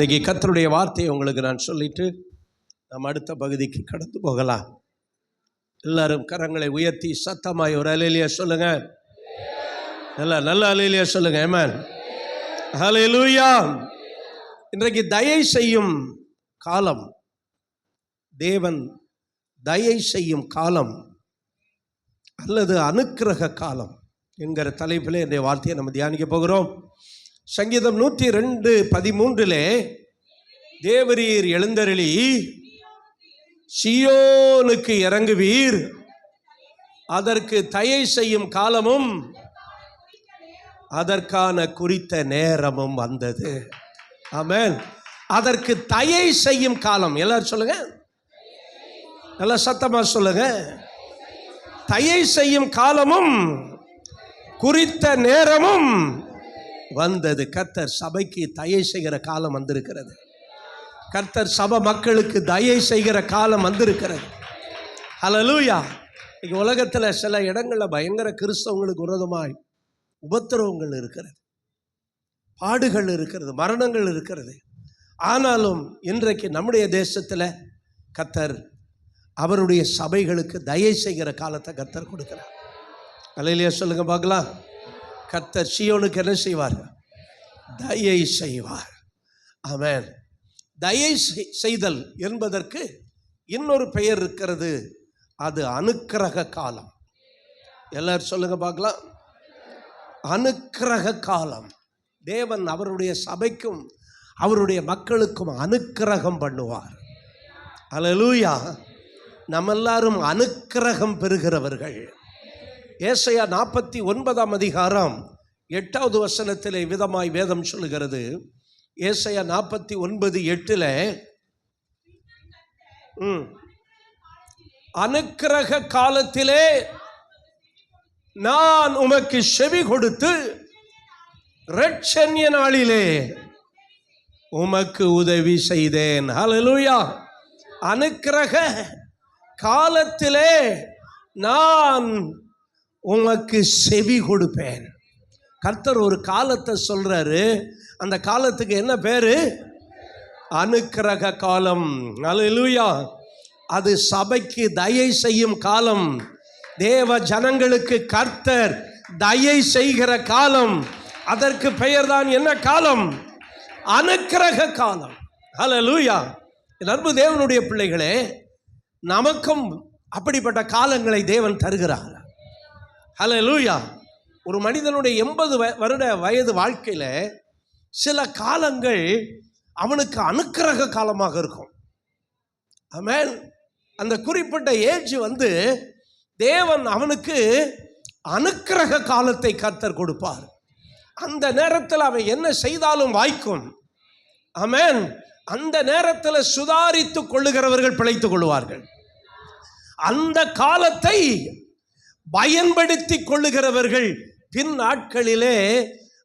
இன்றைக்கி கர்த்தருடைய வார்த்தையை உங்களுக்கு நான் சொல்லிட்டு நாம் அடுத்த பகுதிக்கு கடந்து போகலாம். எல்லாரும் கரங்களை உயர்த்தி சத்தமாய் ஒரு அல்லேலூயா சொல்லுங்க. நல்ல அல்லேலூயா சொல்லுங்க. ஆமென். ஹல்லேலூயா. இன்றைக்கு தயை செய்யும் காலம், தேவன் தயை செய்யும் காலம் அல்லது அனுக்கிரக காலம் என்கிற தலைப்பில் இந்த வார்த்தையை நம்ம தியானிக்க போகிறோம். சங்கீதம் 102:13 தேவரீர் எழுந்தருளி சீயோனுக்கு இறங்குவீர், அதற்கு தயை செய்யும் காலமும் அதற்கான குறித்த நேரமும் வந்தது. ஆமென். அதற்கு தயை செய்யும் காலம், எல்லாரும் சொல்லுங்க, நல்லா சத்தமா சொல்லுங்க. தயை செய்யும் காலமும் குறித்த நேரமும் வந்தது. கர்த்தர் சபைக்கு தயை செய்கிற காலம் வந்திருக்கிறது. கர்த்தர் சபை மக்களுக்கு தயை செய்கிற காலம் வந்திருக்கிறது. ஹல்லேலூயா. இன்னைக்கு உலகத்தில் சில இடங்களில் பயங்கர கிறிஸ்தவங்களுக்கு விரோதமாய் உபத்திரவங்கள் இருக்கிறது, பாடுகள் இருக்கிறது, மரணங்கள் இருக்கிறது. ஆனாலும் இன்றைக்கு நம்முடைய தேசத்தில் கர்த்தர் அவருடைய சபைகளுக்கு தயை செய்கிற காலத்தை கர்த்தர் கொடுக்கிறார். அல்லேலூயா சொல்லுங்க பார்க்கலாம். கர்த்தர் சீயோனுக்கு என்ன செய்வார்? தயை செய்வார். ஆமென். தயை செய்தல் என்பதற்கு இன்னொரு பெயர் இருக்கிறது, அது அனுக்கிரக காலம். எல்லாரும் சொல்லுங்க பார்க்கலாம். அனுக்கிரக காலம். தேவன் அவருடைய சபைக்கும் அவருடைய மக்களுக்கும் அனுக்கிரகம் பண்ணுவார். அல்லேலூயா. நம்ம எல்லாரும் அனுக்கிரகம் பெறுகிறவர்கள். ஏசாயா 49:8 விதமாய் வேதம் சொல்லுகிறது. ஏசாயா 49:8 அனுக்கிரக காலத்திலே நான் உமக்கு செவி கொடுத்து இரட்சண்ய நாளிலே உமக்கு உதவி செய்தேன். ஹல்லேலூயா. அனுக்கிரக காலத்திலே நான் உமக்கு செவி கொடுப்பேன். கர்த்தர் ஒரு காலத்தை சொல்றாரு. அந்த காலத்துக்கு என்ன பேரு? அனுக்கிரக காலம். ஹல்லேலூயா. அது சபைக்கு தயை செய்யும் காலம். தேவ ஜனங்களுக்கு கர்த்தர் தயை செய்கிற காலம். அதற்கு பெயர்தான் என்ன காலம்? அனுக்கிரக காலம். ஹல்லேலூயா. அன்பு தேவனுடைய பிள்ளைகளே, நமக்கும் அப்படிப்பட்ட காலங்களை தேவன் தருகிறார். ஹல்லேலூயா. ஒரு மனிதனுடைய 80 வருட வயது வாழ்க்கையில் சில காலங்கள் அவனுக்கு அனுக்கிரக காலமாக இருக்கும். ஆமென். அந்த குறிப்பிட்ட ஏஜ் தேவன் அவனுக்கு அனுக்கிரக காலத்தை கர்த்தர் கொடுப்பார். அந்த நேரத்தில் அவன் என்ன செய்தாலும் வாய்க்கும். ஆமென். அந்த நேரத்தில் சுதாரித்து கொள்ளுகிறவர்கள் பிழைத்துக் கொள்வார்கள். அந்த காலத்தை பயன்படுத்தி கொள்ளுகிறவர்கள் பின் நாட்களிலே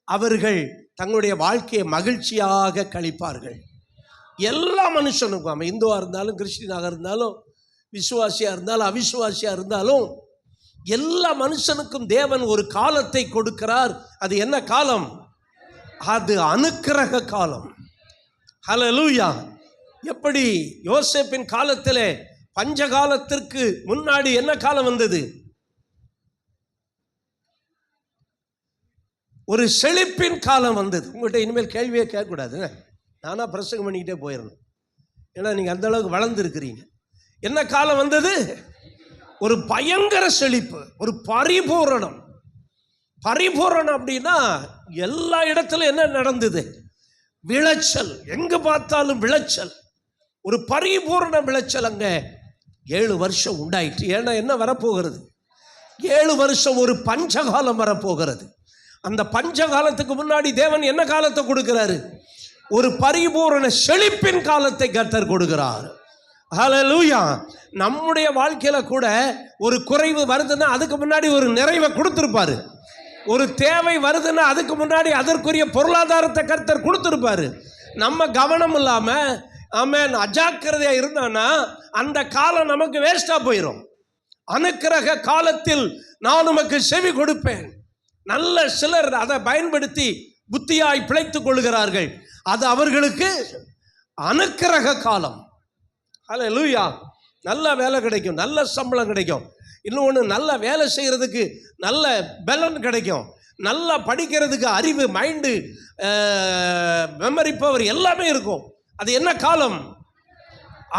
அவர்கள் தங்களுடைய வாழ்க்கையை மகிழ்ச்சியாக கழிப்பார்கள். எல்லா மனுஷனுக்கும், அவன் இந்துவாக இருந்தாலும் கிறிஸ்டினாக இருந்தாலும் விசுவாசியாக இருந்தாலும் அவிசுவாசியாக இருந்தாலும் எல்லா மனுஷனுக்கும் தேவன் ஒரு காலத்தை கொடுக்கிறார். அது என்ன காலம்? அது அனுக்கிரக காலம். ஹல்லேலூயா. எப்படி யோசேப்பின் காலத்திலே பஞ்சகாலத்திற்கு முன்னாடி என்ன காலம் வந்தது? ஒரு செழிப்பின் காலம் வந்தது. உங்கள்கிட்ட இனிமேல் கேள்வியே கேட்கக்கூடாது, நானாக பிரசங்கம் பண்ணிக்கிட்டே போயிடணும். ஏன்னா நீங்கள் அந்த அளவுக்கு வளர்ந்துருக்கிறீங்க. என்ன காலம் வந்தது? ஒரு பயங்கர செழிப்பு, ஒரு பரிபூரணம். பரிபூரணம் அப்படின்னா எல்லா இடத்துலையும் என்ன நடந்தது? விளைச்சல். எங்கே பார்த்தாலும் விளைச்சல். ஒரு பரிபூரண விளைச்சல் அங்கே 7 வருஷம் உண்டாயிற்று. ஏன்னா என்ன வரப்போகிறது? 7 வருஷம் ஒரு பஞ்சகாலம் வரப்போகிறது. அந்த பஞ்சகாலத்துக்கு முன்னாடி தேவன் என்ன காலத்தை கொடுக்கிறாரு? ஒரு பரிபூரண செழிப்பின் காலத்தை கர்த்தர் கொடுக்கிறார். ஹல்லேலூயா. நம்முடைய வாழ்க்கையில கூட ஒரு குறைவு வருதுன்னா அதுக்கு முன்னாடி ஒரு நிறைவை கொடுத்திருப்பாரு. ஒரு தேவை வருதுன்னா அதுக்கு முன்னாடி அதற்குரிய பொருளாதாரத்தை கர்த்தர் கொடுத்திருப்பாரு. நம்ம கவனம் இல்லாம ஆமென் அஜாக்கிரதையா இருந்தானா அந்த காலம் நமக்கு வேஸ்டா போயிடும். அனுக்கிரக காலத்தில் நான் உமக்கு செவி கொடுப்பேன். நல்ல சிலர் அதை பயன்படுத்தி புத்தியாய் பிழைத்துக் கொள்கிறார்கள். அது அவர்களுக்கு அனுக்கிரக காலம். ஹல்லேலூயா. நல்ல வேலை கிடைக்கும், நல்ல சம்பளம் கிடைக்கும், இன்னொன்று நல்ல வேலை செய்கிறதுக்கு நல்ல பலன் கிடைக்கும், நல்லா படிக்கிறதுக்கு அறிவு, மைண்டு, மெமரி பவர் எல்லாமே இருக்கும். அது என்ன காலம்?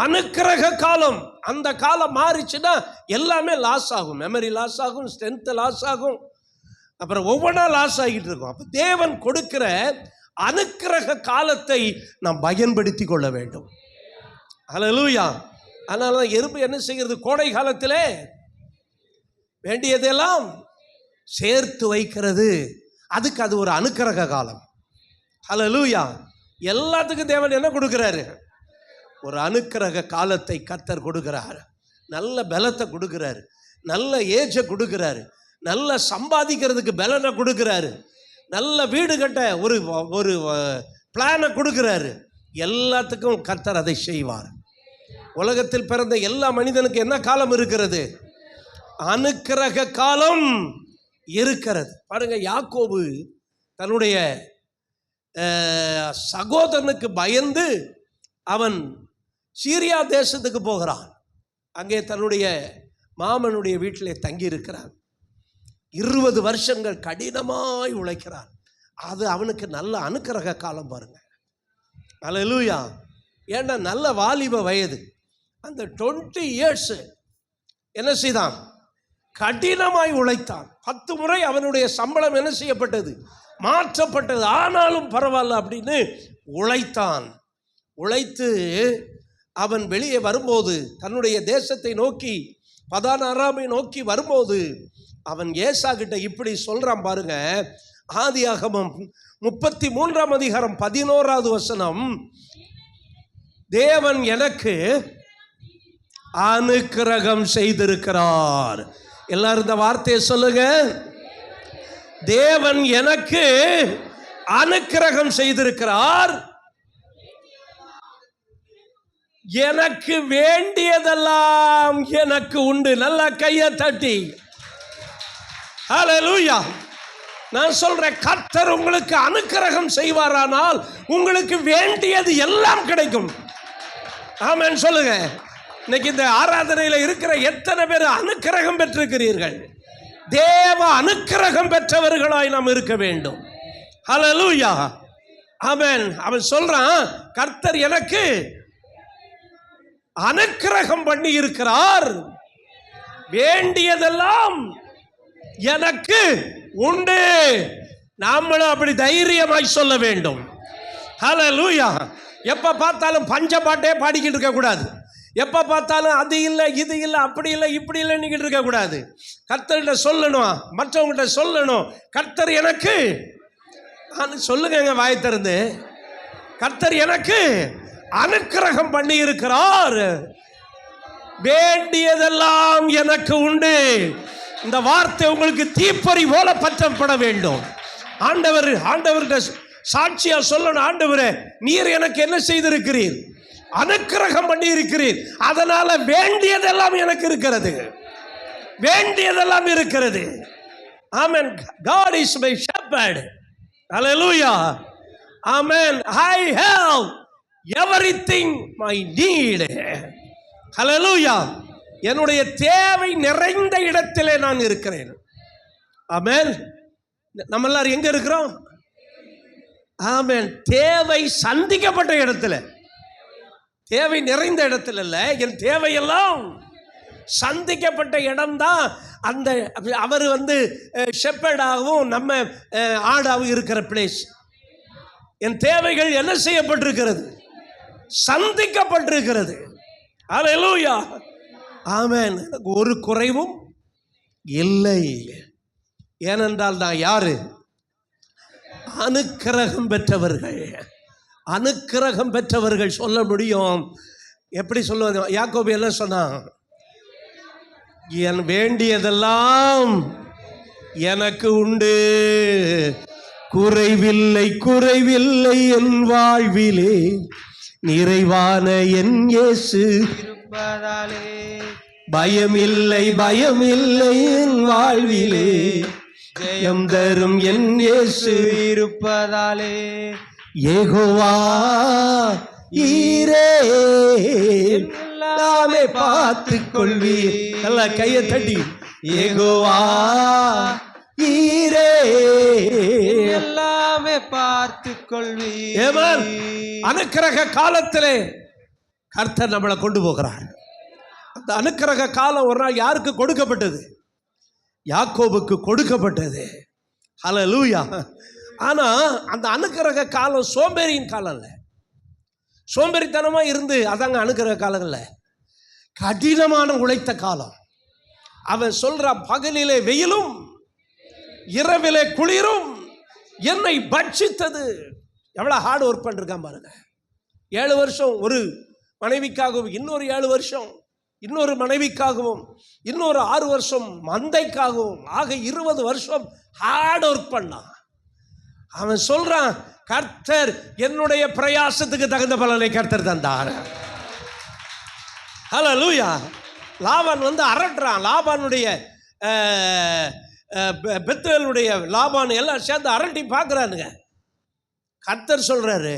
அனுக்கிரக காலம். அந்த காலம் மாறிச்சுன்னா எல்லாமே லாஸ் ஆகும். மெமரி லாஸ் ஆகும், ஸ்ட்ரென்த் லாஸ் ஆகும், அப்புறம் ஒவ்வொன்றா லாஸ் ஆகிட்டு இருக்கும். அப்போ தேவன் கொடுக்கிற அனுக்கிரக காலத்தை நாம் பயன்படுத்தி கொள்ள வேண்டும். ஹல்லேலூயா. அதனால தான் எறும்பு என்ன செய்கிறது? கோடை காலத்திலே வேண்டியதெல்லாம் சேர்த்து வைக்கிறது. அதுக்கு அது ஒரு அனுக்கிரக காலம். ஹல்லேலூயா. எல்லாத்துக்கும் தேவன் என்ன கொடுக்கிறாரு? ஒரு அனுக்கிரக காலத்தை கர்த்தர் கொடுக்கிறார். நல்ல பலத்தை கொடுக்கிறாரு, நல்ல ஏஜை கொடுக்கிறாரு, நல்ல சம்பாதிக்கிறதுக்கு பலனை கொடுக்கிறாரு, நல்ல வீடு கட்ட ஒரு ஒரு பிளானை கொடுக்கிறாரு. எல்லாத்துக்கும் கர்த்தர் அதை செய்வார். உலகத்தில் பிறந்த எல்லா மனிதனுக்கு என்ன காலம் இருக்கிறது? அனுக்கிரக காலம் இருக்கிறது. பாருங்க, யாக்கோபு தன்னுடைய சகோதரனுக்கு பயந்து அவன் சீரியா தேசத்துக்கு போகிறான். அங்கே தன்னுடைய மாமனுடைய வீட்டிலே தங்கி இருக்கிறான். 20 வருஷங்கள் கடினமாய் உழைக்கிறான். அது அவனுக்கு நல்ல அனுக்கிரக காலம். பாருங்க, ஹல்லேலூயா. ஏன்னா நல்ல வாலிப வயது. அந்த 20 இயர்ஸ் என்ன செய்தான்? கடினமாய் உழைத்தான். 10 முறை அவனுடைய சம்பளம் என்ன செய்யப்பட்டது? மாற்றப்பட்டது. ஆனாலும் பரவாயில்ல அப்படின்னு உழைத்தான். உழைத்து அவன் வெளியே வரும்போது, தன்னுடைய தேசத்தை நோக்கி, பதான் அராமை நோக்கி வரும்போது, அவன் ஏசா கிட்ட இப்படி சொல்றான். பாருங்க, ஆதியாகமம் 33ஆம் அதிகாரம் 11வது வசனம். தேவன் எனக்கு அனுக்கிரகம் செய்திருக்கிறார். எல்லாரும் இந்த வார்த்தையை சொல்லுங்க. தேவன் எனக்கு அனுக்கிரகம் செய்திருக்கிறார். எனக்கு வேண்டியதெல்லாம் எனக்கு உண்டு. நல்லா கையை தட்டி ஹல்லேலூயா. நான் சொல்றேன், கர்த்தர் உங்களுக்கு அனுக்கிரகம் செய்வாரானால் உங்களுக்கு வேண்டியது எல்லாம் கிடைக்கும். ஆமென் சொல்லுங்க. இன்னைக்கு இந்த ஆராதனையில் இருக்கிற எத்தனை பேர் அனுக்கிரகம் பெற்றிருக்கிறீர்கள்? தேவ அனுக்கிரகம் பெற்றவர்களாய் நாம் இருக்க வேண்டும். ஹல்லேலூயா. ஆமென். அவன் சொல்றான், கர்த்தர் எனக்கு அனுக்கிரகம் பண்ணி இருக்கிறார், வேண்டியதெல்லாம் எனக்கு உண்டு. நாமளும் அப்படி தைரியமாய் சொல்ல வேண்டும். ஹல்லேலூயா. எப்ப பார்த்தாலும் பஞ்ச பாட்டே பாடிக்கிட்டு இருக்க கூடாது. எப்ப பார்த்தாலும் அது இல்லை, இது இல்லை, அப்படி இல்லை, இப்படி இல்லைன்னு இருக்க கூடாது. கர்த்தர்கிட்ட சொல்லணும், மற்றவங்கிட்ட சொல்லணும், கர்த்தர் எனக்கு சொல்லுங்க வாய் திறந்து, கர்த்தர் எனக்கு அனுக்கிரகம் பண்ணி இருக்கிறார், வேண்டியதெல்லாம் எனக்கு உண்டு. இந்த வார்த்தை உங்களுக்கு தீப்பொறி போல பற்றப்பட வேண்டும். ஆண்டவர்கிட்ட சாட்சியா சொல்லணும், ஆண்டவரே நீர் எனக்கு என்ன செய்திருக்கிறீர்? அனுக்கிரகம் பண்ணி இருக்கிறீர். அதனால வேண்டியதெல்லாம் எனக்கு இருக்கிறது, வேண்டியதெல்லாம் இருக்கிறது. ஆமென். God is my shepherd. Hallelujah. Amen. I have everything my need. Hallelujah. என்னுடைய தேவை நிறைந்த இடத்திலே நான் இருக்கிறேன். ஆமென். நம்ம எல்லாரும் எங்க இருக்கிறோம்? ஆமென். தேவை சந்திக்கப்பட்ட இடத்துல, தேவை நிறைந்த இடத்துல இல்ல, என் தேவையெல்லாம் சந்திக்கப்பட்ட இடம்தான் அந்த அவர் ஷெப்பர்டாகவும் நம்ம ஆடாகவும் இருக்கிற பிளேஸ். என் தேவைகள் என்ன செய்யப்பட்டிருக்கிறது? சந்திக்கப்பட்டிருக்கிறது. ஹல்லேலூயா. ஆமென். எனக்கு ஒரு குறைவும் இல்லை. ஏனென்றால் நான் யாரு? அனுக்கிரகம் பெற்றவர்கள். அனுக்கிரகம் பெற்றவர்கள் சொல்ல முடியும். எப்படி சொல்லுவாங்க? யாக்கோபு என்ன சொன்னான்? என் வேண்டியதெல்லாம் எனக்கு உண்டு, குறைவில்லை குறைவில்லை என் வாழ்விலே, நிறைவான என் இயேசு இருப்பதாலே, பயமில்லை பயமில்லை என் வாழ்விலே, ஜெயம் தரும் என் இயேசு இருப்பதாலே, யெகோவா ஈரே எல்லாமே பார்த்துக் கொள்வீர். நல்லா கையை தட்டி, யெகோவா ஈரே எல்லாமே பார்த்துக் கொள்வீர். ஏமன். அனுக்கிரக காலத்திலே கர்த்தர் நம்மளை கொண்டு போகிறார். அந்த அனுக்கிரக காலம் ஒரு நாள் யாருக்கு கொடுக்கப்பட்டது? யாக்கோபுக்கு கொடுக்கப்பட்டது. ஹல்லேலூயா. ஆனா அந்த அனுக்கிரக காலம் சோம்பேறியின் காலம் இல்லை. சோம்பேறித்தனமா இருந்து அதாங்க அனுக்கிரக காலம் இல்லை, கடினமான உழைத்த காலம். அவன் சொல்றான், பகலிலே வெயிலும் இரவிலே குளிரும் என்னை பட்சித்தது. எவ்வளவு ஹார்ட் ஒர்க் பண்ணிருக்கான் பாருங்க. 7 வருஷம் ஒரு மனைவிக்காகவும், இன்னொரு 7 வருஷம் இன்னொரு மனைவிக்காகவும், இன்னொரு 6 வருஷம் மந்தைக்காகவும், ஆக 20 வருஷம் ஹார்ட் ஒர்க் பண்ணான். அவன் சொல்றான், கர்த்தர் என்னுடைய பிரயாசத்துக்கு தகுந்த பலனை கர்த்தர் தந்தார். ஹல்லேலூயா. லாபான் வந்து அரட்டுறான். லாபானுடைய பெத்துவேலுடைய லாபான் எல்லாம் சேர்ந்து அரட்டி பார்க்குறானுங்க. கர்த்தர் சொல்றாரு,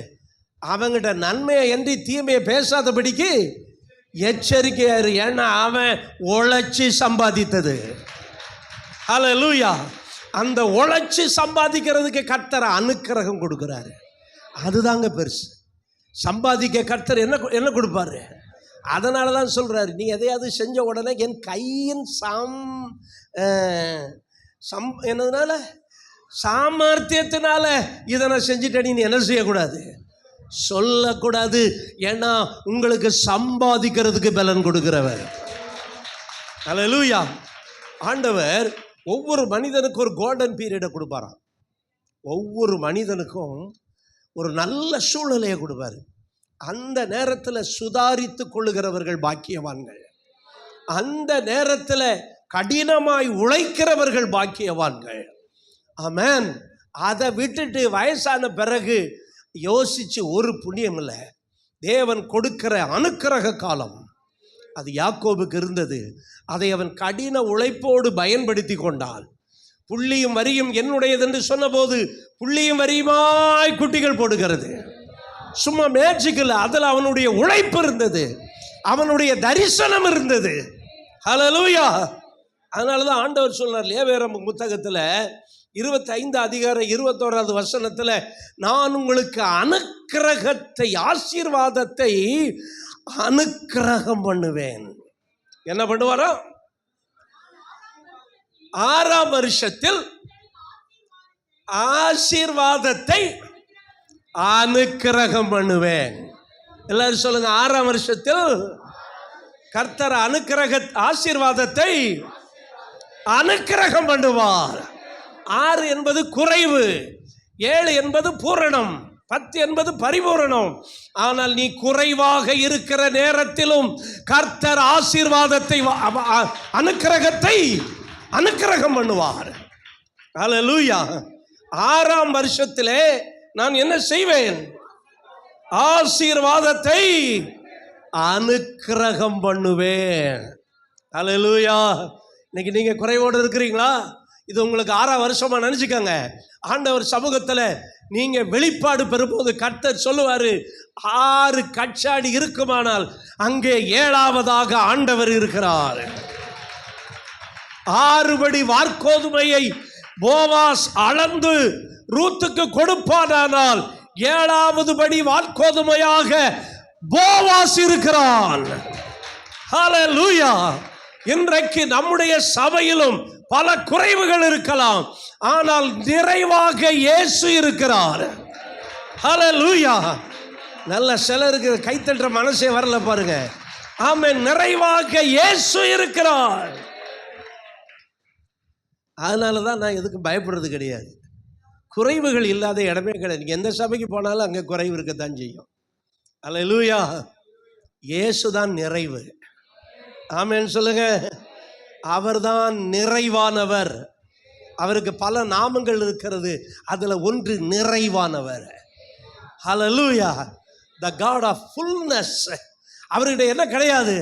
அவங்கிட்ட நன்மையை என்று தீமையை பேசாதபடிக்கு எச்சரிக்கையாரு. ஏன்னா அவன் உழைச்சி சம்பாதித்தது. ஹல்லேலூயா. அந்த உழைச்சி சம்பாதிக்கிறதுக்கு கர்த்தர் அனுக்கிரகம் கொடுக்குறாரு. அதுதாங்க பெருசு. சம்பாதிக்க கர்த்தர் என்ன கொடுப்பாரு? அதனால தான் சொல்றாரு, நீ எதையாவது செஞ்ச உடனே என் கையின் என்னதுனால சாமர்த்தியத்தினால இதை நான் செஞ்சுட்டேன்னு நீ என்ன செய்யக்கூடாது, சொல்லக்கூடாது. ஏன்னா உங்களுக்கு சம்பாதிக்கிறதுக்கு பலன் கொடுக்கிறவர். ஹல்லேலூயா. ஆண்டவர் ஒவ்வொரு மனிதனுக்கும் ஒரு கோல்டன் பீரியடை கொடுப்பாராம். ஒவ்வொரு மனிதனுக்கும் ஒரு நல்ல சூழ்நிலையை கொடுப்பாரு. அந்த நேரத்தில் சுதாரித்து கொள்ளுகிறவர்கள் பாக்கியவான்கள். அந்த நேரத்தில் கடினமாய் உழைக்கிறவர்கள் பாக்கியவான்கள். ஆமென். அதை விட்டுட்டு வயசான பிறகு யோசிச்சு ஒரு புண்ணியம் இல்லை. தேவன் கொடுக்கிற அனுக்கிரக காலம் அது யாக்கோபுக்கு இருந்தது. அதை அவன் கடின உழைப்போடு பயன்படுத்தி கொண்டான். புள்ளியும் வரியும் என்னுடையது என்று சொன்னபோது புள்ளியும் வரியுமாய் குட்டிகள் போடுகிறது. சும்மா மேஜிக்கல். அதில் அவனுடைய உழைப்பு இருந்தது, அவனுடைய தரிசனம் இருந்தது. ஹல்லேலூயா. அதனால தான் ஆண்டவர் சொன்னார் லேவியராகமம் புத்தகத்தில் 25 அதிகாரம் 21வது வசனத்தில், நான் உங்களுக்கு அனுக்கிரகத்தை, ஆசீர்வாதத்தை அனுக்கிரகம் பண்ணுவேன். என்ன பண்ணுவாரோ? 6ஆம் வருஷத்தில் ஆசீர்வாதத்தை அனுக்கிரகம் பண்ணுவேன். எல்லாரும் சொல்லுங்க, 6ஆம் வருஷத்தில் கர்த்தர் ஆசீர்வாதத்தை அனுக்கிரகம் பண்ணுவார். 6 என்பது குறைவு, 7 என்பது பூரணம், 10 என்பது பரிபூரணம். ஆனால் நீ குறைவாக இருக்கிற நேரத்திலும் கர்த்தர் ஆசீர்வாதத்தை, அனுக்கிரகத்தை அனுக்கிரகம் பண்ணுவார். ஹல்லேலூயா. 6ஆம் வருஷத்திலே நான் என்ன செய்வேன்? ஆசீர்வாதத்தை அனுக்கிரகம் பண்ணுவேன். ஹல்லேலூயா. இன்னைக்கு நீங்க குறைவோடு இருக்கிறீங்களா? இது உங்களுக்கு 6ஆம் வருஷமா நினைச்சுக்கங்க. ஆண்டவர் சமூகத்தில் நீங்க வெளிப்பாடு பெறும்போது கர்த்தர் சொல்லுவாரு, 6 கச்சாடி இருக்குமானால் அங்கே 7ஆவதாக ஆண்டவர் இருக்கிறார். 6 படி வார்கோதுமையை போவாஸ் அளந்து ரூத்துக்கு கொடுப்பானால் 7வது படி வார்கோதுமையாக போவாஸ் இருக்கிறான். ஹல்லேலூயா. இன்றைக்கு நம்முடைய சபையிலும் பல குறைவுகள் இருக்கலாம், ஆனால் நிறைவாக இயேசு இருக்கிறார். ஹல்லேலூயா. நல்ல சிலருக்கு கைத்தட்டுற மனசே வரல பாருங்க. ஆமென். நிறைவாக இயேசு இருக்கிறார். அதனால தான் நான் எதுக்கும் பயப்படுறது கிடையாது. குறைவுகள் இல்லாத இடமே கிடையாது. நீங்கள் எந்த சபைக்கு போனாலும் அங்கே குறைவு இருக்கத்தான் செய்யும். ஹல்லேலூயா. இயேசு தான் நிறைவு. ஆமென் சொல்லுங்க. அவர்தான் நிறைவானவர். அவருக்கு பல நாமங்கள் இருக்கிறது, அதில் ஒன்று நிறைவானவர். ஹல்லேலூயா. த காட் ஆஃப் ஃபுல்னஸ். அவர்கிட்ட என்ன கிடையாது?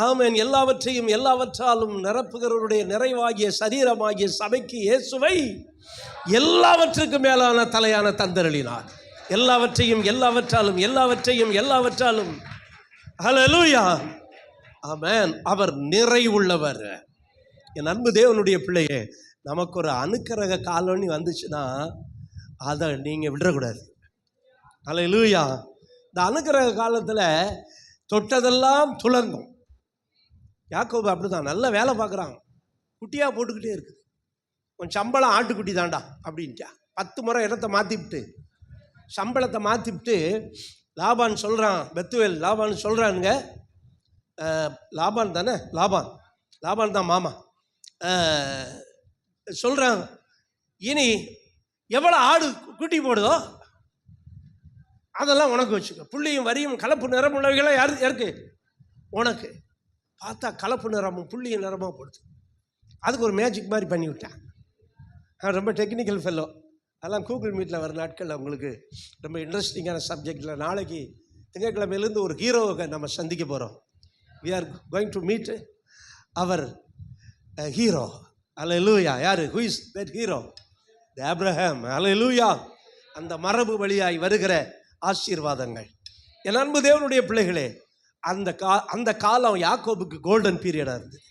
ஆமென். எல்லாவற்றையும் எல்லாவற்றாலும் நிரப்புகிறவருடைய நிறைவாகிய சரீரமாகிய சபைக்கு இயேசுவை எல்லாவற்றுக்கும் மேலான தலையான தந்தருளினார். எல்லாவற்றையும் எல்லாவற்றாலும் ஹல்லேலூயா, ஆமென். அவர் நிறைவுள்ளவர். என் அன்பு தேவனுடைய பிள்ளையே, நமக்கு ஒரு அனுக்கிரக காலம்னு வந்துச்சுன்னா அதை நீங்கள் விடக்கூடாது. ஹல்லேலூயா. இந்த அனுக்கிரக காலத்தில் தொட்டதெல்லாம் துலங்கும். யாக்கோபு அப்படிதான், நல்ல வேலை பார்க்குறான், குட்டியாக போட்டுக்கிட்டே இருக்குது. உன் சம்பளம் ஆட்டுக்குட்டி தாண்டா அப்படின்ட்டா. 10 முறை இடத்த மாற்றிவிட்டு சம்பளத்தை மாற்றிவிட்டு லாபான் சொல்கிறான், பெத்துவேல் லாபான் சொல்கிறானுங்க, லாபான் தானே, லாபான் தான் மாமா, சொல்கிறான், இனி எவ்வளோ ஆடு குட்டி போடுதோ அதெல்லாம் உனக்கு வச்சுக்க, புள்ளியும் வரியும் கலப்பு நிறம் உள்ளவைகளாம் யாருக்கு உனக்கு. பார்த்தா கலப்பு நிறமும் புள்ளியும் நிறமாக போடுது. அதுக்கு ஒரு மேஜிக் மாதிரி பண்ணி விட்டேன். ரொம்ப டெக்னிக்கல் ஃபெல்லோ. அதெல்லாம் கூகுள் மீட்டில் வர நாட்களில் உங்களுக்கு ரொம்ப இன்ட்ரெஸ்டிங்கான சப்ஜெக்டில் நாளைக்கு திங்கட்கிழமையிலேருந்து ஒரு ஹீரோவை நம்ம சந்திக்க போகிறோம். We are going to meet our hero. Hallelujah. யார்? Who is that hero? Abraham. Hallelujah. அந்த மரபு வழியாய் வருகிற ஆசீர்வாதங்கள். என் அன்பு தேவனுடைய பிள்ளைகளே, அந்த காலம் யாக்கோபுக்கு கோல்டன் பீரியடாக இருந்தது.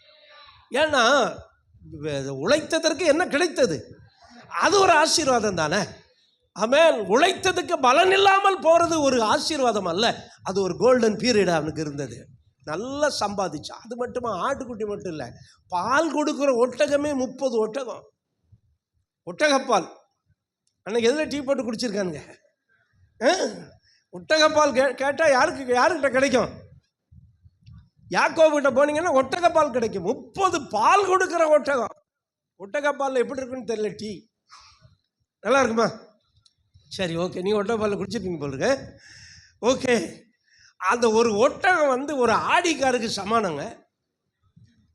ஏன்னா உழைத்ததற்கு என்ன கிடைத்தது? அது ஒரு ஆசீர்வாதம் தானே. ஆமென். உழைத்ததுக்கு பலன் இல்லாமல் போகிறது ஒரு ஆசீர்வாதம் அல்ல, அது ஒரு கோல்டன் பீரியட் அவனுக்கு இருந்தது. நல்லா சம்பாதிச்சான். அது மட்டுமா, ஆட்டுக்குட்டி மட்டும் இல்லை, பால் கொடுக்குற ஒட்டகமே 30 ஒட்டகம். ஒட்டகப்பால் அன்னைக்கு எதில் டீ போட்டு குடிச்சிருக்கானுங்க. ஒட்டகப்பால் கேட்டால் யாருக்கிட்ட கிடைக்கும்? யாக்கோபுகிட்ட போனீங்கன்னா ஒட்டகப்பால் கிடைக்கும். 30 பால் கொடுக்குற ஒட்டகம். ஒட்டகப்பால் எப்படி இருக்குன்னு தெரியல. டீ நல்லா இருக்குமா? சரி, ஓகே, நீங்கள் ஒட்டகப்பால் குடிச்சிருப்பீங்க போல இருக்கு. ஓகே, அந்த ஒரு ஒட்டகம் ஒரு ஆடிக்காருக்கு சமானங்க.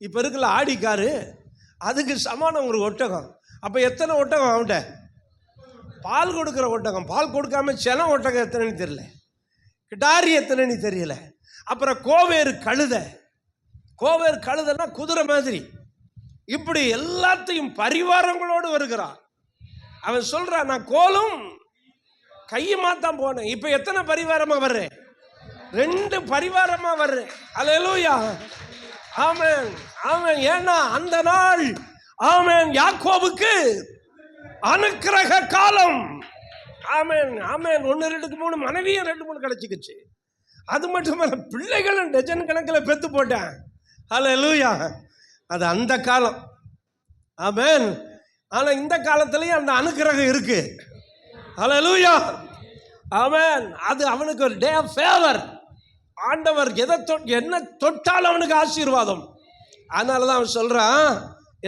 இப்போ இருக்குல்ல ஆடிக்காரு, அதுக்கு சமானம் ஒரு ஒட்டகம். அப்போ எத்தனை ஒட்டகம் அவன்கிட்ட? பால் கொடுக்குற ஒட்டகம். பால் கொடுக்காம சென ஒட்டகம் எத்தனைன்னு தெரியல, கிட்டாரி எத்தனைன்னு தெரியல. அப்புறம் கோவேறு கழுதைன்னா குதிரை மாதிரி. இப்படி எல்லாத்தையும் பரிவாரங்களோடு வருகிறான். அவன் சொல்றான், நான் கோலும் கையுமா தான் போனேன். இப்போ எத்தனை பரிவாரமா வர்றேன்? 2 பரிவாரமா வர்றேன். ஹல்லேலூயா. ஆமென், ஆமென். ஏன்னா அந்த நாள் ஆமென் யாக்கோபுக்கு அனுக்கிரக காலம். ஆமென், ஆமென். 1 2 3 மனைவியும் 2 3 கிடைச்சிக்கிச்சு. அது மட்டுமல்ல, பிள்ளைகளும் டஜன் கணக்கில் பெத்து போட்டேன். ஹல்லேலூயா. அது அந்த காலம். ஆமென். ஆனால் இந்த காலத்திலையும் அந்த அனுக்கிரகம் இருக்கு. ஹல்லேலூயா. ஆமென். அது அவனுக்கு ஒரு டே ஆஃப் ஃபேவர். ஆண்டவர் என்ன தொட்டாலும் அவனுக்கு ஆசீர்வாதம். அதனால தான் அவன் சொல்றான்,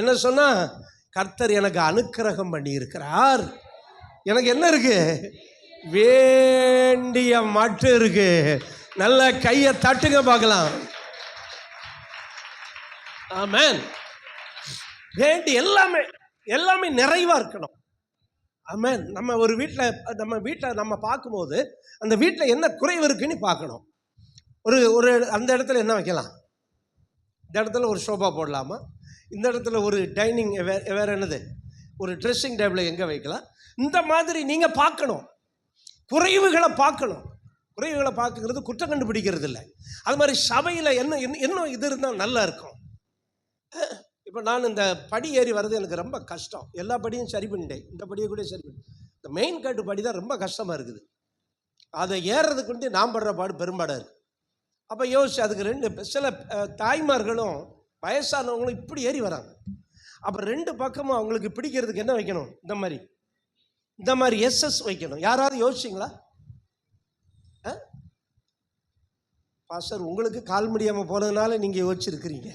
என்ன சொன்னா, கர்த்தர் எனக்கு அனுக்கிரகம் பண்ணி இருக்கிறார். எனக்கு என்ன இருக்கு? வேண்டிய மட்டும் இருக்கு. நல்ல கையை தட்டுங்க பார்க்கலாம். ஆமென். வேண்டி எல்லாமே நிறைவா இருக்கணும். ஆமென். நம்ம ஒரு வீட்டில் நம்ம பார்க்கும்போது அந்த வீட்டில் என்ன குறைவு இருக்குன்னு பார்க்கணும். ஒரு அந்த இடத்துல என்ன வைக்கலாம்? இந்த இடத்துல ஒரு சோஃபா போடலாமா? இந்த இடத்துல ஒரு டைனிங், வேற என்னது, ஒரு ட்ரெஸ்ஸிங் டேபிள் எங்கே வைக்கலாம்? இந்த மாதிரி நீங்கள் பார்க்கணும். குறைவுகளை பார்க்குறது குற்றம் கண்டுபிடிக்கிறது இல்லை. அது மாதிரி சபையில் இன்னும் இது இருந்தால் நல்லா இருக்கும். இப்போ நான் இந்த படி ஏறி வர்றது எனக்கு ரொம்ப கஷ்டம். எல்லா படியும் சரி பண்ணிட்டேன், இந்த படியை கூட சரி பண்ணி, இந்த மெயின் கட்டு படி தான் ரொம்ப கஷ்டமாக இருக்குது. அதை ஏறுறதுக்கு வந்து நான் படுற பாடு பெரும்பாடாக இருக்குது. அப்போ யோசிச்சு, அதுக்கு சில தாய்மார்களும் வயசானவங்களும் இப்படி ஏறி வராங்க. அப்போ 2 பக்கமும் அவங்களுக்கு பிடிக்கிறதுக்கு என்ன வைக்கணும்? இந்த மாதிரி எஸ்எஸ் வைக்கணும். யாராவது யோசிச்சிங்களா? பாஸ்டர், உங்களுக்கு கால் முடியாமல் போனதுனால நீங்கள் யோசிச்சிருக்கிறீங்க.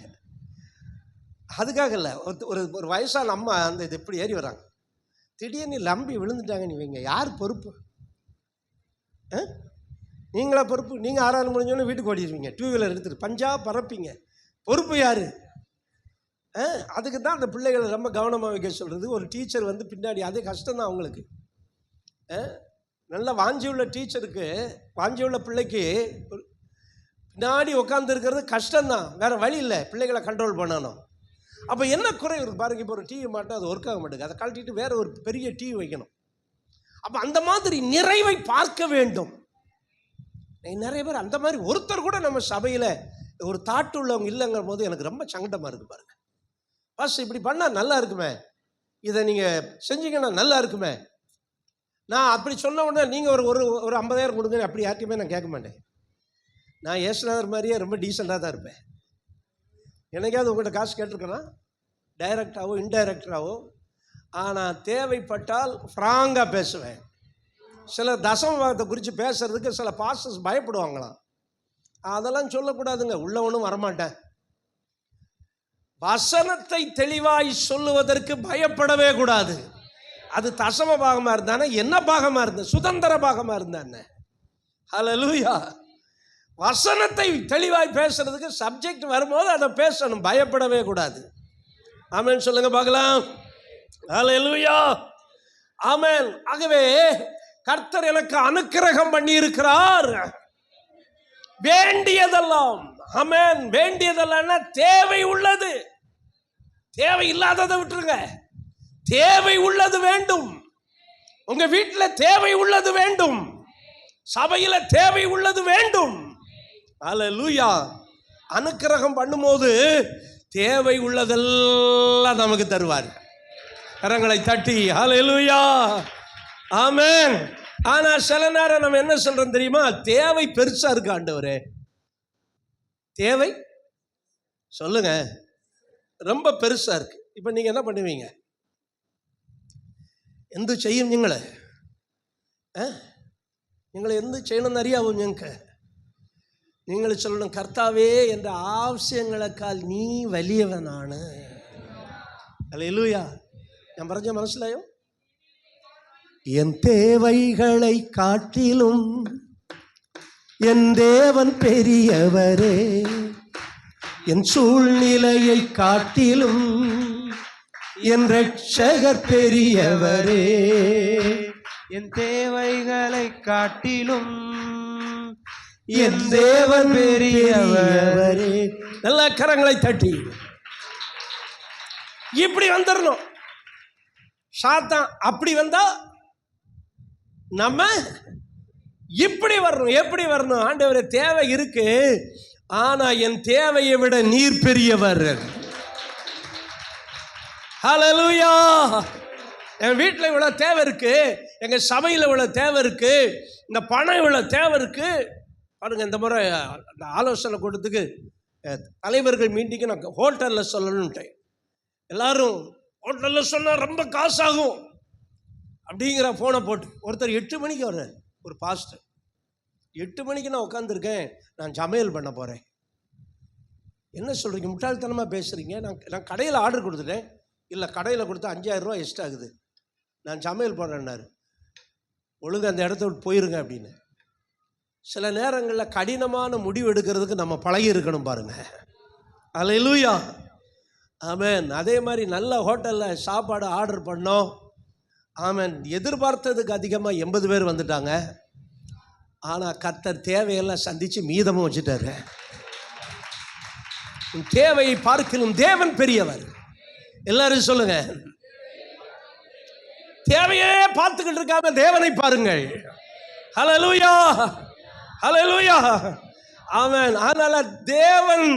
அதுக்காக இல்லை. ஒரு வயசான அம்மா அந்த இது எப்படி ஏறி வராங்க, திடீர்னு லம்பி விழுந்துட்டாங்க. நீங்க யார் பொறுப்பு? நீங்களா பொறுப்பு? நீங்கள் 6 முடிஞ்சோன்னு வீட்டுக்கு ஓடிடுவீங்க, 2 வீலர் எடுத்துட்டு பஞ்சாப் பரப்பீங்க. பொறுப்பு யார்? அதுக்கு தான் அந்த பிள்ளைகளை ரொம்ப கவனமாக வைக்க சொல்கிறது. ஒரு டீச்சர் வந்து பின்னாடி, அதே கஷ்டம்தான் அவங்களுக்கு. நல்ல வாஞ்சி உள்ள டீச்சருக்கு, வாஞ்சி உள்ள பிள்ளைக்கு பின்னாடி உட்காந்து இருக்கிறது கஷ்டம்தான், வேறு வழி இல்லை, பிள்ளைகளை கண்ட்ரோல் பண்ணணும். அப்போ என்ன குறை இருக்குது பாருங்கள். இப்போ ஒரு டிவி மாட்டோம், அது ஒர்க் ஆக மாட்டேங்குது. அதை கழட்டிட்டு வேறு ஒரு பெரிய டிவி வைக்கணும். அப்ப அந்த மாதிரி நிறைவை பார்க்க வேண்டும். நிறைய பேர் அந்த மாதிரி ஒருத்தர் கூட நம்ம சபையில ஒரு தாட்டு உள்ளவங்க இல்லைங்கிற போது எனக்கு ரொம்ப சங்கடமா இருக்கு. பாருங்க, பாஸ்டர் இப்படி பண்ணா நல்லா இருக்குமே, இதை நீங்க செஞ்சீங்கன்னா நல்லா இருக்குமே. நான் அப்படி சொன்ன உடனே நீங்க ஒரு ஒரு 50,000 கொடுங்க, அப்படி யார்ட்டையுமே நான் கேட்க மாட்டேன். நான் ஏசுநாதர் மாதிரியே ரொம்ப டீசெண்டாக தான் இருப்பேன். என்னைக்காவது உங்கள்கிட்ட காசு கேட்டிருக்கேன்னா, டைரக்டாவோ இன்டைரக்டாவோ, ஆனால் தேவைப்பட்டால் ஃப்ராங்காக பேசுவேன். சில தசமபாகத்தை குறித்து பேசுறதுக்கு சில பாஸ்டர்ஸ் பயப்படுவாங்களாம். அதெல்லாம் சொல்லக்கூடாதுங்க, உள்ள ஒன்றும் வரமாட்டேன். வசனத்தை தெளிவாய் சொல்லுவதற்கு பயப்படவே கூடாது. அது தசம பாகமாக இருந்தானே, என்ன பாகமாக இருந்த, சுதந்திர பாகமாக இருந்தானே. ஹல்லேலூயா. வசனத்தை தெளிவாய் பேசுறதுக்கு சப்ஜெக்ட் வரும்போது அதை பேசணும், பயப்படவே கூடாது. ஆமென் சொல்லுங்க பார்க்கலாம். ஹல்லேலூயா, ஆமென். ஆகவே கர்த்தர் எனக்கு அனுக்கிரகம் பண்ணி இருக்கிறார். வேண்டியதெல்லாம், ஆமென், வேண்டியதெல்லாம் தேவை உள்ளது. தேவை இல்லாததை விட்டுருங்க, தேவை உள்ளது வேண்டும். உங்க வீட்டில் தேவை உள்ளது வேண்டும், சபையில தேவை உள்ளது வேண்டும். ஹல்லேலூயா. அனுக்கிரகம் பண்ணும்போது தேவை உள்ளதெல்லாம் நமக்கு தருவார். கரங்களை தட்டி ஹல்லேலூயா, ஆமென். ஆனா சில நேரம் நம்ம என்ன சொல்றோம் தெரியுமா, தேவை பெருசா இருக்கு ஆண்டவரே, தேவை சொல்லுங்க ரொம்ப பெருசா இருக்கு. இப்ப நீங்க என்ன பண்ணுவீங்க, എന്ത് ചെയ്യും നിങ്ങൾ? നിങ്ങൾ എന്ത് ചെയ്യണമെന്ന് അറിയാവോ ഞങ്ങൾക്ക്? നിങ്ങൾ ചൊല്ലണം, കർത്താവേ എൻ്റെ ആവശ്യങ്ങളെക്കാൾ നീ വലിയവനാണ്. ഹല്ലേലൂയ. ഞാൻ പറഞ്ഞ മനസ്സിലായോ? என் தேவைகளை காட்டிலும் என் தேவன் பெரியவரே, என் சூழ்நிலையை காட்டிலும் என் ரட்சகர் பெரியவரே. என் தேவைகளை காட்டிலும் என் தேவன் பெரியவரே. நல்ல கரங்களை தட்டி இப்படி வந்துடணும். சாத்தான் அப்படி வந்தா நம்ம இப்படி வரணும். எப்படி வரணும்? ஆண்டவரே தேவை இருக்கு, ஆனா என் தேவையை விட நீர் பெரியவர். ஹல்லேலூயா. என் வீட்டில் இவ்வளோ தேவை இருக்கு, எங்க சபையில் இவ்வளோ தேவை இருக்கு, இந்த பணம் இவ்வளோ தேவை இருக்கு. பாருங்க, இந்த முறை அந்த ஆலோசனை கொடுத்துக்கு தலைவர்கள் மீட்டிங்கு நான் ஹோட்டலில் சொல்லணுன்ட்டேன். எல்லாரும் ஹோட்டலில் சொன்னால் ரொம்ப காசாகும் அப்படிங்கிற ஃபோனை போட்டு ஒருத்தர் 8 மணிக்கு வர்றார். ஒரு பாஸ்டர் 8 மணிக்கு நான் உட்காந்துருக்கேன், நான் சமையல் பண்ண போகிறேன். என்ன சொல்கிறீங்க, முட்டாள்தனமாக பேசுகிறீங்க. நான் கடையில் ஆர்டர் கொடுத்துட்டேன். இல்லை, கடையில் கொடுத்தா 5,000 ரூபா எக்ஸ்ட்ரா ஆகுது, நான் சமையல் போடுறேன்னாரு. ஒழுங்கு அந்த இடத்த விட்டு போயிருங்க அப்படின்னு. சில நேரங்களில் கடினமான முடிவு எடுக்கிறதுக்கு நம்ம பழகி இருக்கணும் பாருங்க. ஹல்லேலூயா, ஆமென். அதே மாதிரி நல்ல ஹோட்டலில் சாப்பாடு ஆர்டர் பண்ணோம். ஆமென். எதிர்பார்த்ததுக்கு அதிகமாக 80 பேர் வந்துட்டாங்க. ஆனால் கர்த்தர் தேவையெல்லாம் சந்தித்து மீதமும் வச்சுட்டாரு. தேவையை பார்க்கலும் தேவன் பெரியவர். எல்லாரும் சொல்லுங்க, தேவையே பார்த்துக்கிட்டு இருக்காம தேவனை பாருங்கள். ஹல்லேலூயா, ஹல்லேலூயா, ஆமென். அதனால தேவன்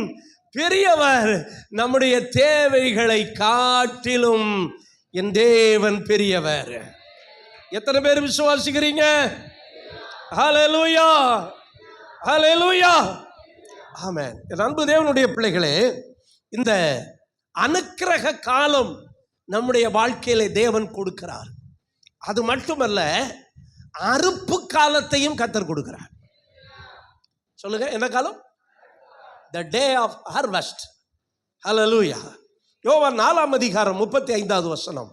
பெரியவர். நம்முடைய தேவைகளை காட்டிலும் என் தேவன் பெரியவர். எத்தனை பேர் விசுவாசிக்கிறீங்க? ஹல்லேலூயா, ஹல்லேலூயா, ஆமென். என் அன்பு தேவனுடைய பிள்ளைகளே, இந்த அனுக்கிரக காலம் நம்முடைய வாழ்க்கையில தேவன் கொடுக்கிறார். அது மட்டுமல்ல, அறுப்பு காலத்தையும் கர்த்தர் கொடுக்கிறார். சொல்லுங்க, என்ன காலம்? The day of harvest. Hallelujah. யோவான் 4ஆம் அதிகாரம் 35வது வசனம்.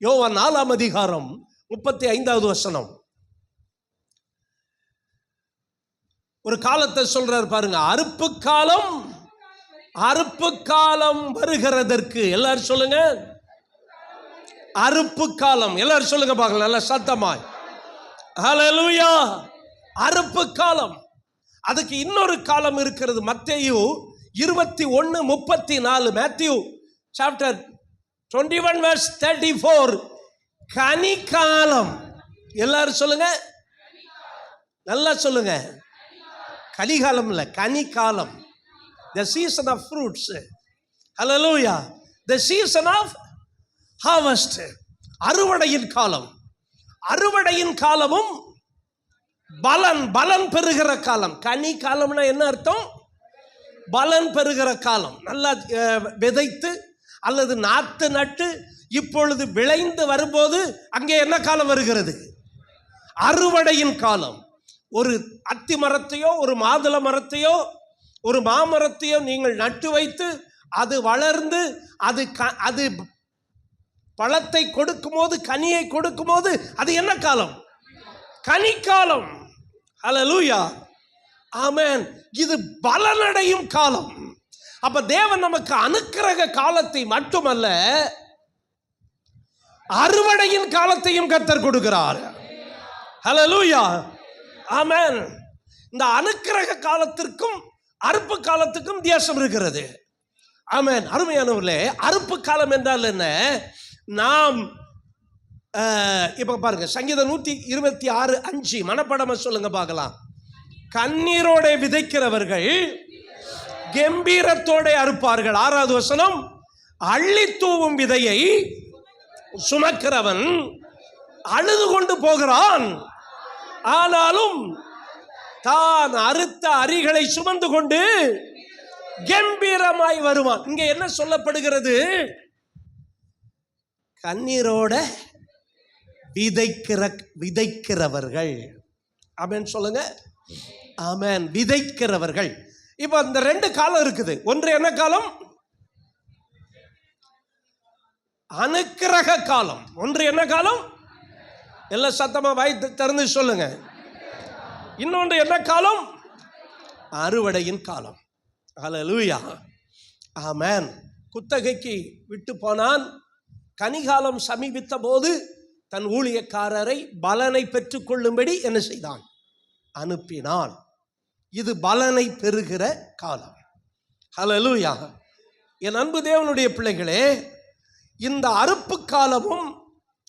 யோவான் 4ஆம் அதிகாரம் 35வது வசனம். ஒரு காலத்தை சொல்றார் பாருங்க. அறுப்பு காலம், அறுப்பு காலம் வருகிறதற்கு. எல்லாரும் சொல்லுங்க, அறுப்பு காலம். எல்லாரும் சொல்லுங்க பார்க்கலாம் நல்ல சத்தமாய். ஹல்லேலூயா. அறுப்பு காலம். அதுக்கு இன்னொரு காலம் இருக்கிறது. மத்தேயு 21:34. Matthew chapter 21 verse 34. கனிக்காலம். எல்லாரும் சொல்லுங்க, நல்லா சொல்லுங்க. கலிகாலம் இல்ல, கனிகாலம். The season of fruits. Hallelujah. The season of harvest. அறுவடையின் காலம். அறுவடையின் காலமும் பலன் பெறுகிற காலம். கனி காலம்னா என்ன அர்த்தம்? பலன் பெறுகிற காலம். நல்லா விதைத்து அல்லது நாத்து நட்டு இப்பொழுது விளைந்து வரும்போது அங்கே என்ன காலம் வருகிறது? அறுவடையின் காலம். ஒரு அத்தி மரத்தையோ ஒரு மாதுளை மரத்தையோ ஒரு மாமரத்தையோ நீங்கள் நட்டு வைத்து அது வளர்ந்து அது பழத்தை கொடுக்கும் போது, கனியை கொடுக்கும் போது அது என்ன காலம்? கனிக்காலம். ஹல்லேலூயா, ஆமென். இது பலனடையும் காலம். அப்ப தேவன் நமக்கு அனுக்கிரக காலத்தை மட்டுமல்ல, அறுவடையின் காலத்தையும் கர்த்தர் கொடுக்கிறார். ஹல்லேலூயா, ஆமென். இந்த அனுக்கிரக காலத்திற்கும் அறுப்பு காலத்துக்கும் வித்தியாசம் இருக்கிறது. ஆமென். அருமையானவர்களே, அறுப்பு காலம் என்றால் என்ன? நாம் இப்ப பாருங்க, சங்கீதம் 126:5 மனப்பாடமா சொல்லுங்க பார்க்கலாம். கண்ணீரோட விதைக்கிறவர்கள் கம்பீரத்தோட அறுப்பார்கள். 6வது வசனம், அள்ளி தூவும் விதையை சுமக்கிறவன் அழுது கொண்டு போகிறான், ஆனாலும் தான் அறுத்த அரிகளை சுமந்து கொண்டு கம்பீரமாய் வருவான். இங்க என்ன சொல்லப்படுகிறது? கண்ணீரோட விதைக்கிறவர்கள். ஆமென் சொல்லுங்க, ஆமென். விதைக்கிறவர்கள். இப்ப இந்த 2 காலம் இருக்குது. ஒன்று என்ன காலம்? அனுக்கிரக காலம். ஒன்று என்ன காலம்? எல்லாம் சத்தமா வாய் திறந்து சொல்லுங்க. இன்னொன்று என்ன காலம்? அறுவடையின் காலம். ஹல்லேலூயா, ஆமென். குத்தகைக்கு விட்டு போனான். கனிகாலம் சமீபித்த போது தன் ஊழியக்காரரை பலனை பெற்றுக்கொள்ளும்படி என்ன செய்தான்? அனுப்பினான். இது பலனை பெறுகிற காலம். ஹல்லேலூயா. என் அன்பு தேவனுடைய பிள்ளைகளே, இந்த அறுப்பு காலமும்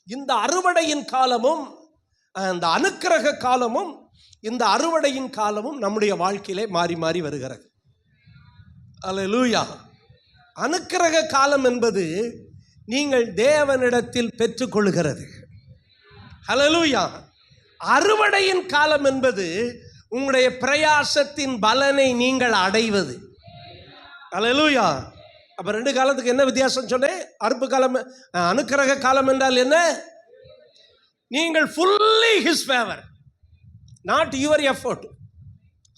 இந்த அறுவடையின் காலமும், அந்த அனுக்கிரக காலமும் இந்த அறுவடையின் காலமும் நம்முடைய வாழ்க்கையிலே மாறி மாறி வருகிறது. ஹல்லேலூயா. அனுக்கிரக காலம் என்பது நீங்கள் தேவனிடத்தில் பெற்றுக்கொள்கிறது. ஹல்லேலூயா. அறுவடையின் காலம் என்பது உங்களுடைய பிரயாசத்தின் பலனை நீங்கள் அடைவது. ஹல்லேலூயா. அப்ப 2 காலத்துக்கு என்ன வித்தியாசம் சொன்னேன்? அறுப்பு காலம், அனுக்கிரக காலம் என்றால் என்ன? நீங்கள் fully his favor, not your effort.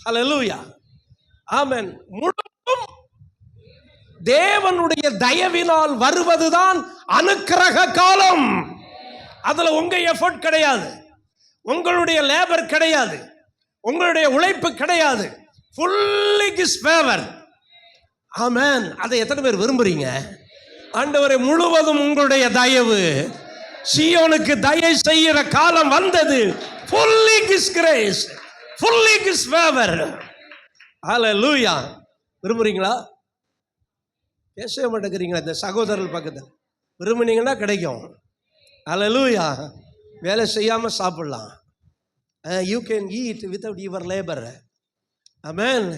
ஹல்லேலூயா, ஆமென். முழுவதும் தேவனுடைய தயவினால் வருவதுதான் அனுக்கிரக காலம். அதுல உங்க எஃபோர்ட் கிடையாது, உங்களுடைய லேபர் கிடையாது, உங்களுடைய உழைப்பு கிடையாது. fully his favor. ஆமென். அதை எத்தனை பேர் விரும்புறீங்க? ஆண்டவரே, முழுவதும் உங்களுடைய தயவு, சீயோனுக்கு தயவு செய்கிற காலம் வந்தது. fully his grace, fully his favor. ஹல்லேலூயா. விரும்புறீங்களா? பேசவே மாட்டேங்கிறீங்களா? இந்த சகோதரர்கள் பக்கத்தில் விரும்புனீங்கன்னா கிடைக்கும். ஹல்லேலூயா. வேலை செய்யாமல் சாப்பிடலாம். You can eat without your labour. Amen,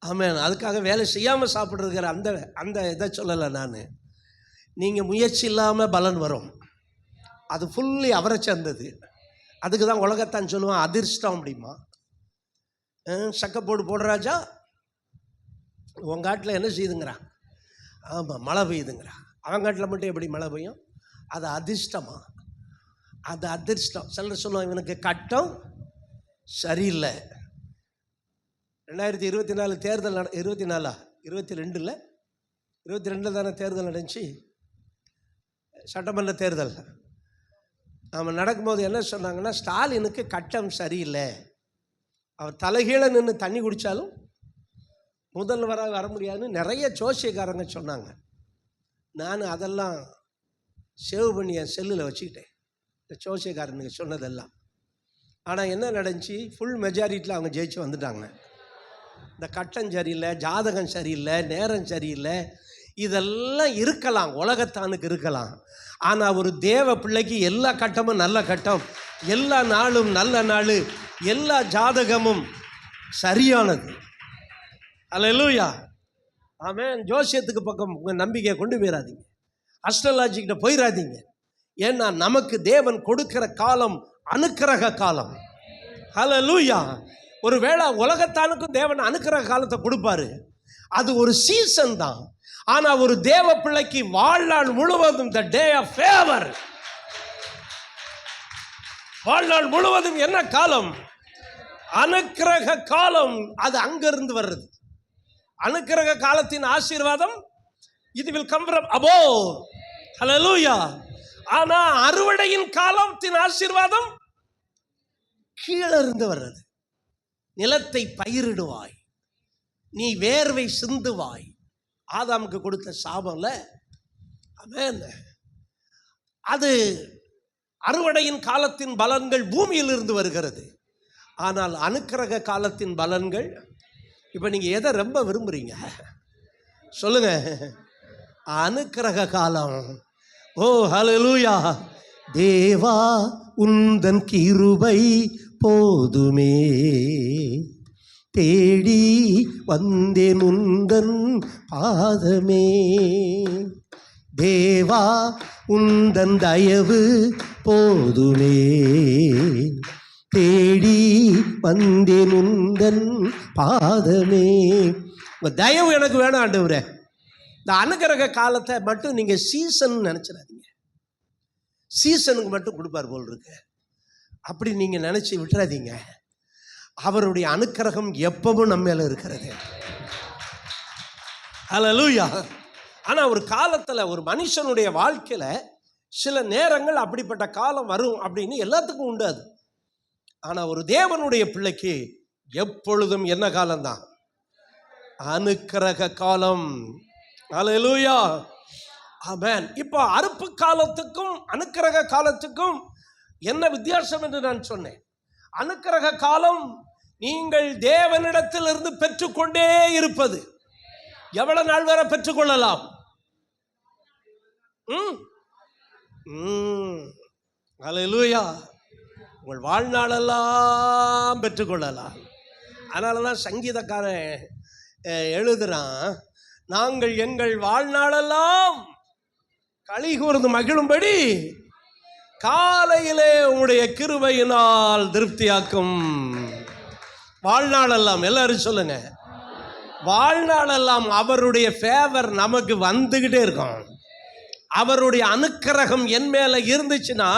amen. அதுக்காக வேலை செய்யாமல் சாப்பிட்ருக்கிற அந்த இதை சொல்லலை நான். நீங்கள் முயற்சி இல்லாமல் பலன் வரும். அது ஃபுல்லி அவரை சேர்ந்தது. அதுக்கு தான் உலகத்தான் சொல்லுவான் அதிர்ஷ்டம் அப்படிமா. சக்கப்போடு போடுறாஜா, உன் காட்டில் என்ன செய்யுதுங்கிறான்? ஆமாம், மழை பெய்யுதுங்கிறான். அவன் காட்டில் மட்டும் எப்படி மழை பெய்யும்? அது அதிர்ஷ்டமா? அது அதிர்ஷ்டம். சிலர் சொல்லுவான் இவனுக்கு கட்டம் சரியில்லை. 2024 தேர்தல் 22 தானே தேர்தல் நடந்துச்சு, சட்டமன்ற தேர்தல். அவன் நடக்கும்போது என்ன சொன்னாங்கன்னா, ஸ்டாலினுக்கு கட்டம் சரியில்லை, அவர் தலைகீழ நின்று தண்ணி குடித்தாலும் முதல்வராக வர முடியாதுன்னு நிறைய ஜோசியக்காரங்க சொன்னாங்க. நான் அதெல்லாம் சேவ் பண்ணி என் செல்லில் வச்சுக்கிட்டேன், இந்த ஜோசியக்காரனுக்கு சொன்னதெல்லாம். ஆனால் என்ன நடந்துச்சு? ஃபுல் மெஜாரிட்டியில் அவங்க ஜெயிச்சு வந்துட்டாங்க. இந்த கட்டம் சரியில்லை, ஜாதகம் சரியில்லை, நேரம் சரியில்லை, இதெல்லாம் இருக்கலாம், உலகத்தானுக்கு இருக்கலாம். ஆனால் ஒரு தேவ பிள்ளைக்கு எல்லா கட்டமும் நல்ல கட்டம். எல்லா நாளும் நல்ல நாள், எல்லா ஜாதகமும் சரியானது. அல்லேலூயா. ஆமென். ஜோசியத்துக்கு பக்கம் உங்கள் நம்பிக்கையை கொண்டு போயிடாதீங்க, அஸ்ட்ராலஜிக்கிட்ட போயிடாதீங்க. ஏன்னா நமக்கு தேவன் கொடுக்கிற காலம் அனுக்கிரக காலம். அல்லேலூயா. ஒருவேளை உலகத்தானுக்கும் தேவன் அனுக்கிரக காலத்தை கொடுப்பாரு, அது ஒரு சீசன் தான். ஆனா ஒரு தேவ பிள்ளைக்கு வாழ்நாள் முழுவதும் the day of favor, வாழ்நாள் முழுவதும் என்ன காலம்? அனுக்கிரக காலம். அது அங்கிருந்து வர்றது. அனுக்கிரக காலத்தின் ஆசீர்வாதம் இது will come from above. ஹல்லேலூயா. ஆனா அறுவடையின் காலத்தின் ஆசீர்வாதம் கீழே இருந்து வர்றது. நிலத்தை பயிரிடுவாய், நீ வேர்வை சிந்துவாய். ஆதாமுக்கு கொடுத்த சாபம்ல. ஆமென். அது அறுவடையின் காலத்தின் பலன்கள் பூமியில் இருந்து வருகிறது. ஆனால் அனுக்கிரக காலத்தின் பலன்கள், இப்போ நீங்கள் எதை ரொம்ப விரும்புறீங்க சொல்லுங்க? அனுக்கிரக காலம். ஓ ஹல்லேலூயா. தேவா உந்தன் கிருபை போதுமே, தேடி வந்தேன் உந்தன் பாதமே. தேவா உந்தன் தயவு போதுமே, தேடி வந்தேன் உந்தன் பாதமே. உங்கள் தயவு எனக்கு வேணும் ஆண்டவரே. இந்த அனுக்கிரக காலத்தை மட்டும் நீங்கள் சீசன் நினச்சிடாதீங்க. சீசனுக்கு மட்டும் கொடுப்பார் போல் இருக்கு, அப்படி நீங்கள் நினச்சி விட்டுறாதீங்க. அவருடைய அனுக்கிரகம் எப்பவும் நம்ம மேல இருக்கிறது. ஹல்லேலூயா. ஆனால் ஒரு காலத்தில் ஒரு மனுஷனுடைய வாழ்க்கையில் சில நேரங்கள் அப்படிப்பட்ட காலம் வரும் அப்படின்னு எல்லாத்துக்கும் உண்டு அது. ஆனால் ஒரு தேவனுடைய பிள்ளைக்கு எப்பொழுதும் என்ன காலம்தான்? அனுக்கிரக காலம். ஹல்லேலூயா. ஆமென். இப்போ அறுப்பு காலத்துக்கும் அனுக்கிரக காலத்துக்கும் என்ன வித்தியாசம் என்று நான் சொன்னேன். அனுக்கிரக காலம் நீங்கள் தேவனிடத்திலிருந்து பெற்றுக்கொண்டே இருப்பது. எவ்வளவு நாள் வரை பெற்றுக்கொள்ளலாம்? ஹல்லேலூயா. உங்கள் வாழ்நாளெல்லாம் பெற்றுக்கொள்ளலாம். அதனால தான் சங்கீதக்காரன் எழுதுறான், நாங்கள் எங்கள் வாழ்நாளெல்லாம் களி கூர்ந்து மகிழும்படி காலையிலே உம்முடைய கிருபையினால் திருப்தியாக்கும். வாழ்நாளெல்லாம் எல்லாரும் சொல்லுங்க, வாழ்நாளெல்லாம் அவருடைய ஃபேவர் நமக்கு வந்துகிட்டே இருக்கும். அவருடைய அனுக்கிரகம் என் மேல இருந்துச்சுன்னா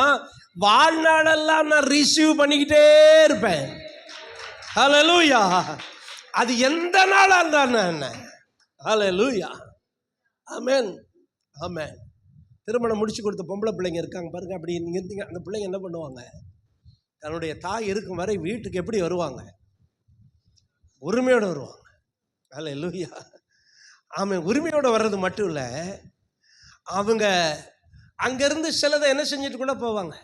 வாழ்நாளெல்லாம் நான் ரிசீவ் பண்ணிக்கிட்டே இருப்பேன். ஹல்லேலூயா. அது எந்த நாளா இருந்தா என்ன? ஹல்லேலூயா. ஆமென். ஆமென். திருமணம் முடிச்சு கொடுத்த பொம்பளை பிள்ளைங்க இருக்காங்க பாருங்க, அப்படி நீங்கள் இருந்தீங்க. அந்த பிள்ளைங்க என்ன பண்ணுவாங்க? தன்னுடைய தாய் இருக்கும் வரை வீட்டுக்கு எப்படி வருவாங்க? உரிமையோடு வருவாங்க. ஹல்லேலூயா. ஆமாம். உரிமையோடு வர்றது மட்டும் இல்லை, அவங்க அங்கேருந்து சிலதை என்ன செஞ்சுட்டு கூட போவாங்க.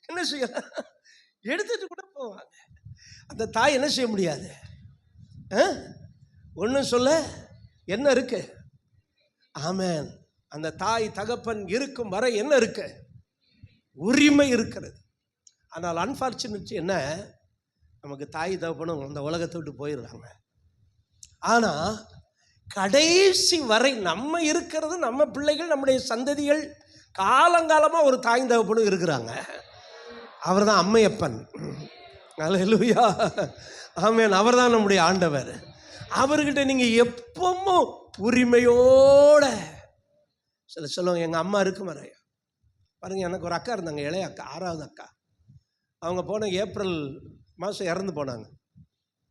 என்ன செய்ய எடுத்துட்டு கூட போவாங்க. அந்த தாய் என்ன செய்ய முடியாது, ஒன்றும் சொல்ல என்ன இருக்கு? ஆமென். அந்த தாய் தகப்பன் இருக்கும் வரை என்ன இருக்கு? உரிமை இருக்கிறது. ஆனால் அன்பார்ச்சுனேட் என்ன, நமக்கு தாய் தகப்பனும் அந்த உலகத்தை விட்டு போயிடுறாங்க. ஆனால் கடைசி வரை நம்ம இருக்கிறது, நம்ம பிள்ளைகள், நம்முடைய சந்ததிகள் காலங்காலமாக ஒரு தாய் தகப்பனும் இருக்கிறாங்க. அவர் தான் அம்மையப்பன். ஹல்லேலூயா. ஆமென். அவர் தான் நம்முடைய ஆண்டவர். அவர்கிட்ட நீங்கள் எப்பவும் உரிமையோட சொல்லுவாங்க. எங்கள் அம்மா இருக்கு வரையா பாருங்கள். எனக்கு ஒரு அக்கா இருந்தாங்க, இளைய அக்கா, 6வது அக்கா. அவங்க போன ஏப்ரல் மாதம் இறந்து போனாங்க.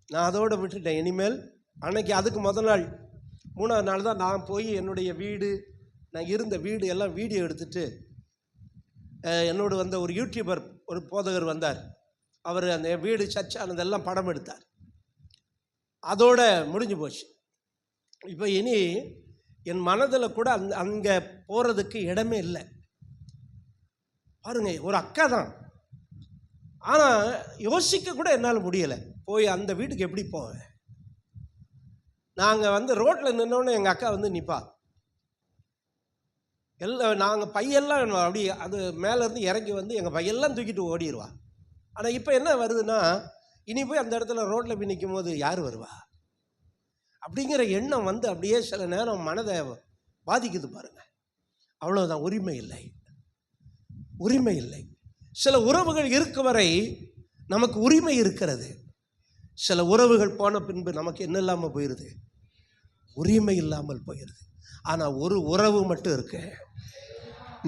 நான் அதோடு விட்டுட்டேன். இனிமேல் அன்னைக்கு அதுக்கு முதல் நாள் 3வது நாள் தான் நான் போய் என்னுடைய வீடு, நான் இருந்த வீடு எல்லாம் வீடியோ எடுத்துட்டு, என்னோடு வந்த ஒரு யூடியூபர், ஒரு போதகர் வந்தார். அவர் அந்த வீடு சர்ச்சானதெல்லாம் படம் எடுத்தார். அதோட முடிஞ்சு போச்சு. இப்போ இனி என் மனதில் கூட அங்கே போகிறதுக்கு இடமே இல்லை. பாருங்க, ஒரு அக்கா தான். ஆனால் யோசிக்க கூட என்னால் முடியலை. போய் அந்த வீட்டுக்கு எப்படி போவேன்? நாங்கள் ரோட்டில் நின்னோன்னு எங்கள் அக்கா நிற்பா. எல்லாம் நாங்கள் பையெல்லாம் அப்படி அது மேலேருந்து இறங்கி வந்து எங்கள் பையெல்லாம் தூக்கிட்டு ஓடிடுவா. ஆனால் இப்போ என்ன வருதுன்னா, இனி போய் அந்த இடத்துல ரோட்டில் போய் நிற்கும் போது யார் வருவா அப்படிங்கிற எண்ணம் வந்து அப்படியே சில நேரம் மனதை பாதிக்குது பாருங்க. அவ்வளோதான். உரிமை இல்லை, உரிமை இல்லை. சில உறவுகள் இருக்கும் வரை நமக்கு உரிமை இருக்கிறது. சில உறவுகள் போன பின்பு நமக்கு என்ன இல்லாமல் போயிடுது, உரிமை இல்லாமல் போயிடுது. ஆனால் ஒரு உறவு மட்டும் இருக்கு,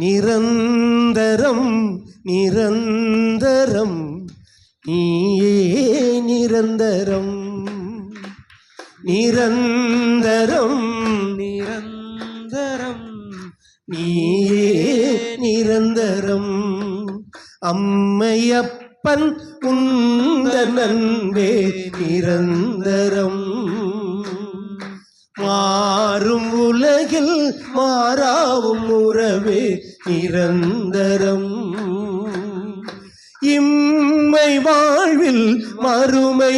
நிரந்தரம் நிரந்தரம், நீயே நிரந்தரம் நிரந்தரம் நிரந்தரம், நீயே நிரந்தரம். அம்மையப்பன் உந்தன் அன்பே நிரந்தரம். மாறும் உலகில் மாறாவும் உறவே நிரந்தரம். இம்மை வாழ்வில் மறுமை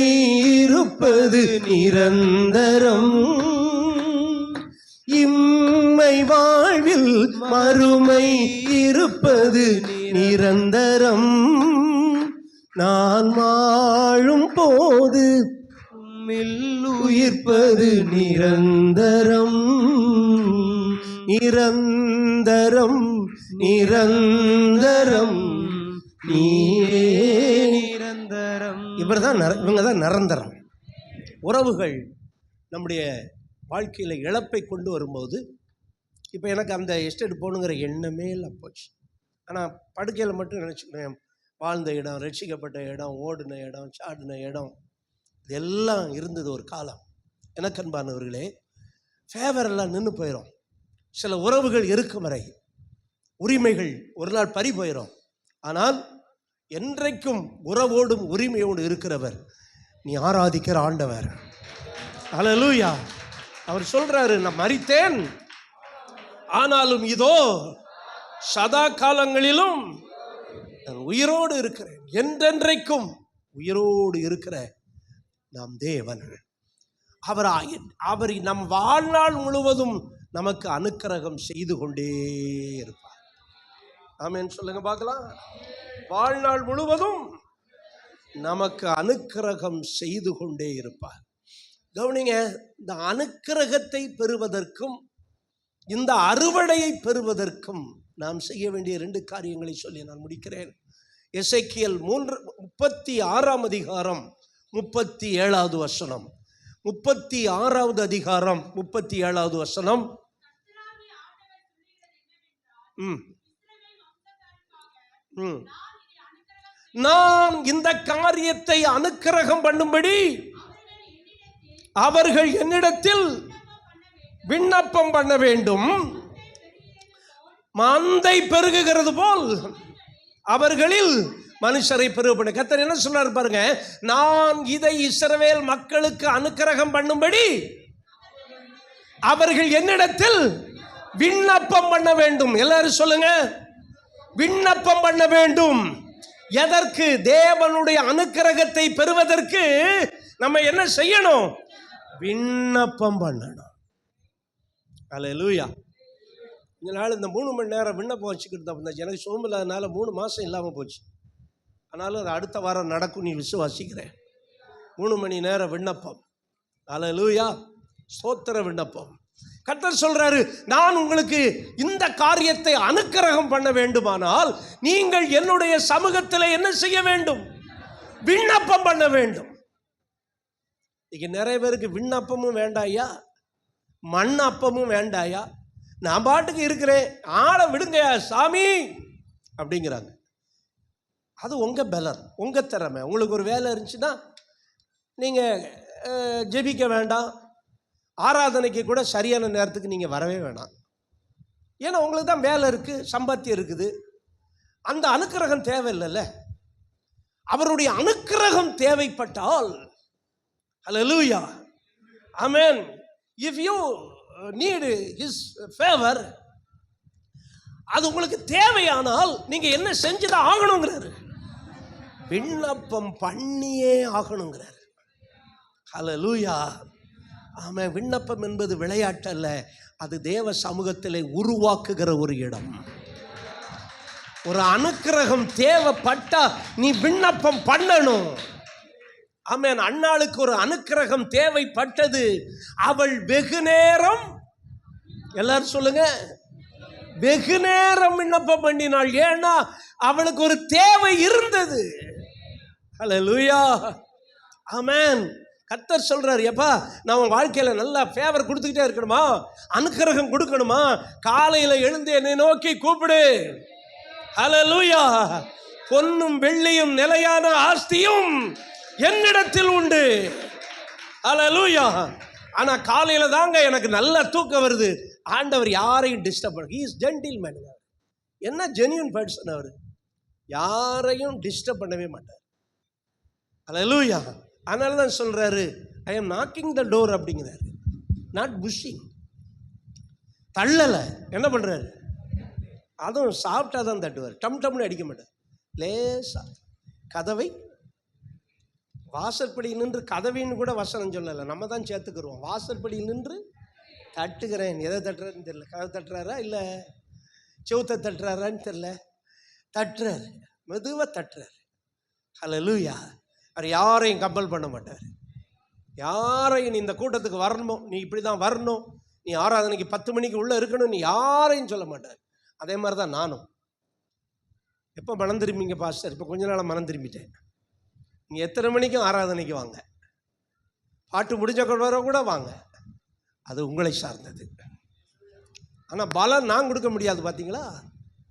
இருப்பது நிரந்தரம். இம்மை வாழ்வில் மறுமை இருப்பது நிரந்தரம். நான் வாழும் போது உயிர்ப்பது நிரந்தரம். நிரந்தரம் நிரந்தரம், நீயே நிரந்தரம். இவங்க தான் நிரந்தரம். உறவுகள் நம்முடைய வாழ்க்கையில் இழப்பை கொண்டு வரும்போது, இப்போ எனக்கு அந்த எஸ்டேட் போகணுங்கிற எண்ணமே இல்லை போச்சு. ஆனால் படுக்கையில் மட்டும் நினச்சிக்கிறேன், வாழ்ந்த இடம், ரட்சிக்கப்பட்ட இடம், ஓடின இடம், சாடின இடம், இதெல்லாம் இருந்தது ஒரு காலம். எனக்கு அன்பானவர்களே, ஃபேவர் எல்லாம் நின்று போயிடும். சில உறவுகள் இருக்கும் வரை உரிமைகள் ஒரு நாள் பறி போயிடும். ஆனால் என்றைக்கும் உறவோடும் உரிமையோடு இருக்கிறவர் நீ ஆராதிக்கிற ஆண்டவர். அல்லேலூயா. அவர் சொல்றாரு, நான் மரித்தேன் ஆனாலும் இதோ சதா காலங்களிலும் நான் உயிரோடு இருக்கிறேன். என்றென்றைக்கும் உயிரோடு இருக்கிற நாம் தேவன். அவர் நம் வாழ்நாள் முழுவதும் நமக்கு அனுக்கிரகம் செய்து கொண்டே இருப்பார். ஆமென் சொல்லுங்க பார்க்கலாம். வாழ்நாள் முழுவதும் நமக்கு அனுக்கிரகம் செய்து கொண்டே இருப்பார். கவனிங்க, இந்த அனுக்கிரகத்தை பெறுவதற்கும் இந்த அறுவடையை பெறுவதற்கும் நாம் செய்ய வேண்டிய 2 காரியங்களை சொல்லி நான் முடிக்கிறேன். எசேக்கியேல் 36 அதிகாரம் 37வது வசனம். 36வது அதிகாரம் 37வது வசனம். நான் இந்த காரியத்தை அனுக்கிரகம் பண்ணும்படி அவர்கள் என்னிடத்தில் விண்ணப்பம் பண்ண வேண்டும். மந்தை பெருகுகிறது போல் அவர்களில் மனுஷரை பெருகப்படும். கர்த்தர் என்ன சொல்றாரு பாருங்க, நான் இதை இஸ்ரவேல் மக்களுக்கு அனுக்கிரகம் பண்ணும்படி அவர்கள் என்னிடத்தில் விண்ணப்பம் பண்ண வேண்டும். எல்லாரும் சொல்லுங்க, விண்ணப்பம் பண்ண வேண்டும். எதற்கு? தேவனுடைய அனுக்கிரகத்தை பெறுவதற்கு நம்ம என்ன செய்யணும்? விண்ணப்பம் பண்ணணும். அல்லேலூயா. இந்த நாள் இந்த 3 மணி நேரம் விண்ணப்பம் வச்சுக்கிட்டு தான் எனக்கு சோம்பில்லாதனால 3 மாதம் இல்லாமல் போச்சு. ஆனாலும் அது அடுத்த வாரம் நடக்கும், நீ விசுவாசிக்கிறேன். 3 மணி நேரம் விண்ணப்பம். அல்லேலூயா. ஸ்தோத்திர விண்ணப்பம். கர்த்தர் சொல்றாரு, நான் உங்களுக்கு இந்த காரியத்தை அனுக்கிரகம் பண்ண வேண்டுமானால் நீங்கள் என்னுடைய சமூகத்தில் என்ன செய்ய வேண்டும்? விண்ணப்பம் பண்ண வேண்டும். இன்னைக்கு நிறைய பேருக்கு விண்ணப்பமும் வேண்டாயா, மண் அப்பமும் வேண்டாயா, நான் பாட்டுக்கு இருக்கிறேன், ஆளை விடுங்கயா சாமி அப்படிங்கிறாங்க. அது உங்கள் பலன், உங்கள் திறமை. உங்களுக்கு ஒரு வேலை இருந்துச்சுன்னா நீங்கள் ஜெபிக்க வேண்டாம், ஆராதனைக்கு கூட சரியான நேரத்துக்கு நீங்கள் வரவே வேணாம். ஏன்னா உங்களுக்கு தான் வேலை இருக்குது, சம்பாத்தியம் இருக்குது. அந்த அனுக்கிரகம் தேவையில்லைல்ல. அவருடைய அனுக்கிரகம் தேவைப்பட்டால், ஹல்லேலூயா, ஆமென், if you need his favor, அது உங்களுக்கு தேவையானால் நீங்க என்ன செஞ்சுதான் ஆகணுங்கிறாரு. விண்ணப்பம் பண்ணியே ஆகணுங்கிறாரு. ஹல்லேலூயா, ஆமென். விண்ணப்பம் என்பது விளையாட்டு அல்ல, அது தேவ சமூகத்திலே உருவாக்குகிற ஒரு இடம். ஒரு அனுக்கிரகம் தேவைப்பட்டா நீ விண்ணப்பம் பண்ணணும். ஆமென். அன்னாளுக்கு ஒரு அனுக்கிரகம் தேவைப்பட்டது. அவள் வெகு நேரம், எல்லாரும் சொல்லுங்க, வெகு நேரம் விண்ணப்பம் பண்ணினாள். ஏன்னா அவளுக்கு ஒரு தேவை இருந்தது. ஹல்லேலூயா, ஆமென். கர்த்தர் சொல்றாரு, எப்பா நான் உன் வாழ்க்கையில நல்லா ஃபேவர் கொடுத்துக்கிட்டே இருக்கணுமா, அனுக்கிரகம் கொடுக்கணுமா, காலையில எழுந்து என்னை நோக்கி கூப்பிடு. ஹல்லேலூயா. பொன்னும் வெள்ளியும் நிலையான ஆஸ்தியும் என்னிடத்தில் உண்டு. ஹல்லேலூயா. ஆனா காலையில தாங்க எனக்கு நல்ல தூக்கம் வருது. ஆண்டவர் யாரையும் டிஸ்டர்ப் பண்ண, ஹி இஸ் ஜென்டில்மேன். என்ன ஜென்யூன் பர்சன் அவர், யாரையும் டிஸ்டர்ப் பண்ணவே மாட்டார். ஹல்லேலூயா. அதனால தான் சொல்றாரு, I am knocking the door அப்படிங்கிறாரு, நாட் புஷிங். தள்ளல, என்ன பண்றாரு, அதுவும் சாப்பிட்டா தான் தட்டுவார், டம் டம்னு அடிக்க மாட்டார். லேசா கதவை, வாசற்படி நின்று, கதவின்னு கூட வசனம் சொல்லலை, நம்ம தான் சேர்த்துக்கிறோம். வாசற்படி நின்று தட்டுகிறேன். எதை தட்டுறாருன்னு தெரியல, கதை தட்டுறாரா இல்லை செவுத்தை தட்டுறாரான்னு தெரியல, தட்டுறாரு, மெதுவாக தட்டுறாரு. ஹல்லேலூயா. அவர் யாரையும் கம்பல் பண்ண மாட்டார். யாரையும் நீ இந்த கூட்டத்துக்கு வரணும், நீ இப்படி தான் வரணும், நீ ஆராதனைக்கு 10 மணிக்கு உள்ளே இருக்கணும், நீ யாரையும் சொல்ல மாட்டார். அதே மாதிரி தான் நானும். எப்போ மனம் திரும்பிங்க பாஸ்டர்? இப்போ கொஞ்ச நாளாக மனம் திரும்பிட்டேன். நீங்கள் எத்தனை மணிக்கும் ஆராதனைக்கு வாங்க, பாட்டு முடிஞ்ச கூட வாங்க, அது உங்களை சார்ந்தது. ஆனால் பலம் நான் கொடுக்க முடியாது. பார்த்தீங்களா,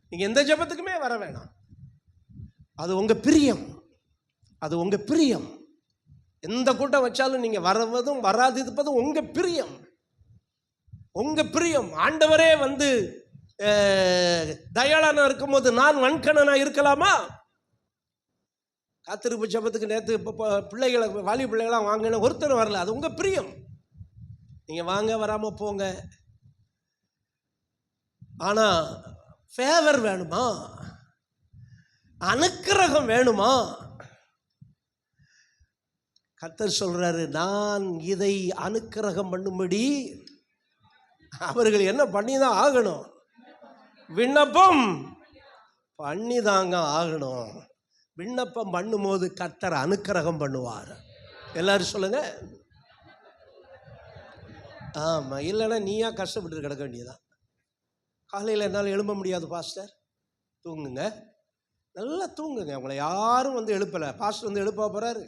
நீங்கள் எந்த ஜெபத்துக்குமே வர வேணாம், அது உங்கள் பிரியம், அது உங்கள் பிரியம். எந்த கூட்டம் வச்சாலும் நீங்கள் வரவதும் வராது இருப்பதும் உங்கள் பிரியம், உங்கள் பிரியம். ஆண்டவரே வந்து தயாளனா இருக்கும்போது நான் வன்கணனா இருக்கலாமா? காத்திருப்பு ஜபத்துக்கு நேற்று இப்போ பிள்ளைகளை, வாலி பிள்ளைகளாம் வாங்கின ஒருத்தர் வரல, அது உங்கள் பிரியம். நீங்கள் வாங்க, வராமல் போங்க. ஆனால் ஃபேவர் வேணுமா, அனுக்கிரகம் வேணுமா? கர்த்தர் சொல்றாரு, நான் இதை அனுக்கிரகம் பண்ணும்படி அவர்கள் என்ன பண்ணி தான் ஆகணும், விண்ணப்பம் பண்ணி தாங்க ஆகணும். விண்ணப்பம் பண்ணும்போது கர்த்தர் அனுக்கிரகம் பண்ணுவார். எல்லாரும் சொல்லுங்க, ஆமாம். இல்லைன்னா நீயா கஷ்டப்பட்டு கிடக்க வேண்டியதான். காலையில் என்னால் எழும்ப முடியாது பாஸ்டர், தூங்குங்க, நல்லா தூங்குங்க. உங்களை யாரும் வந்து எழுப்பலை, பாஸ்டர் வந்து எழுப்ப போகிறாரு.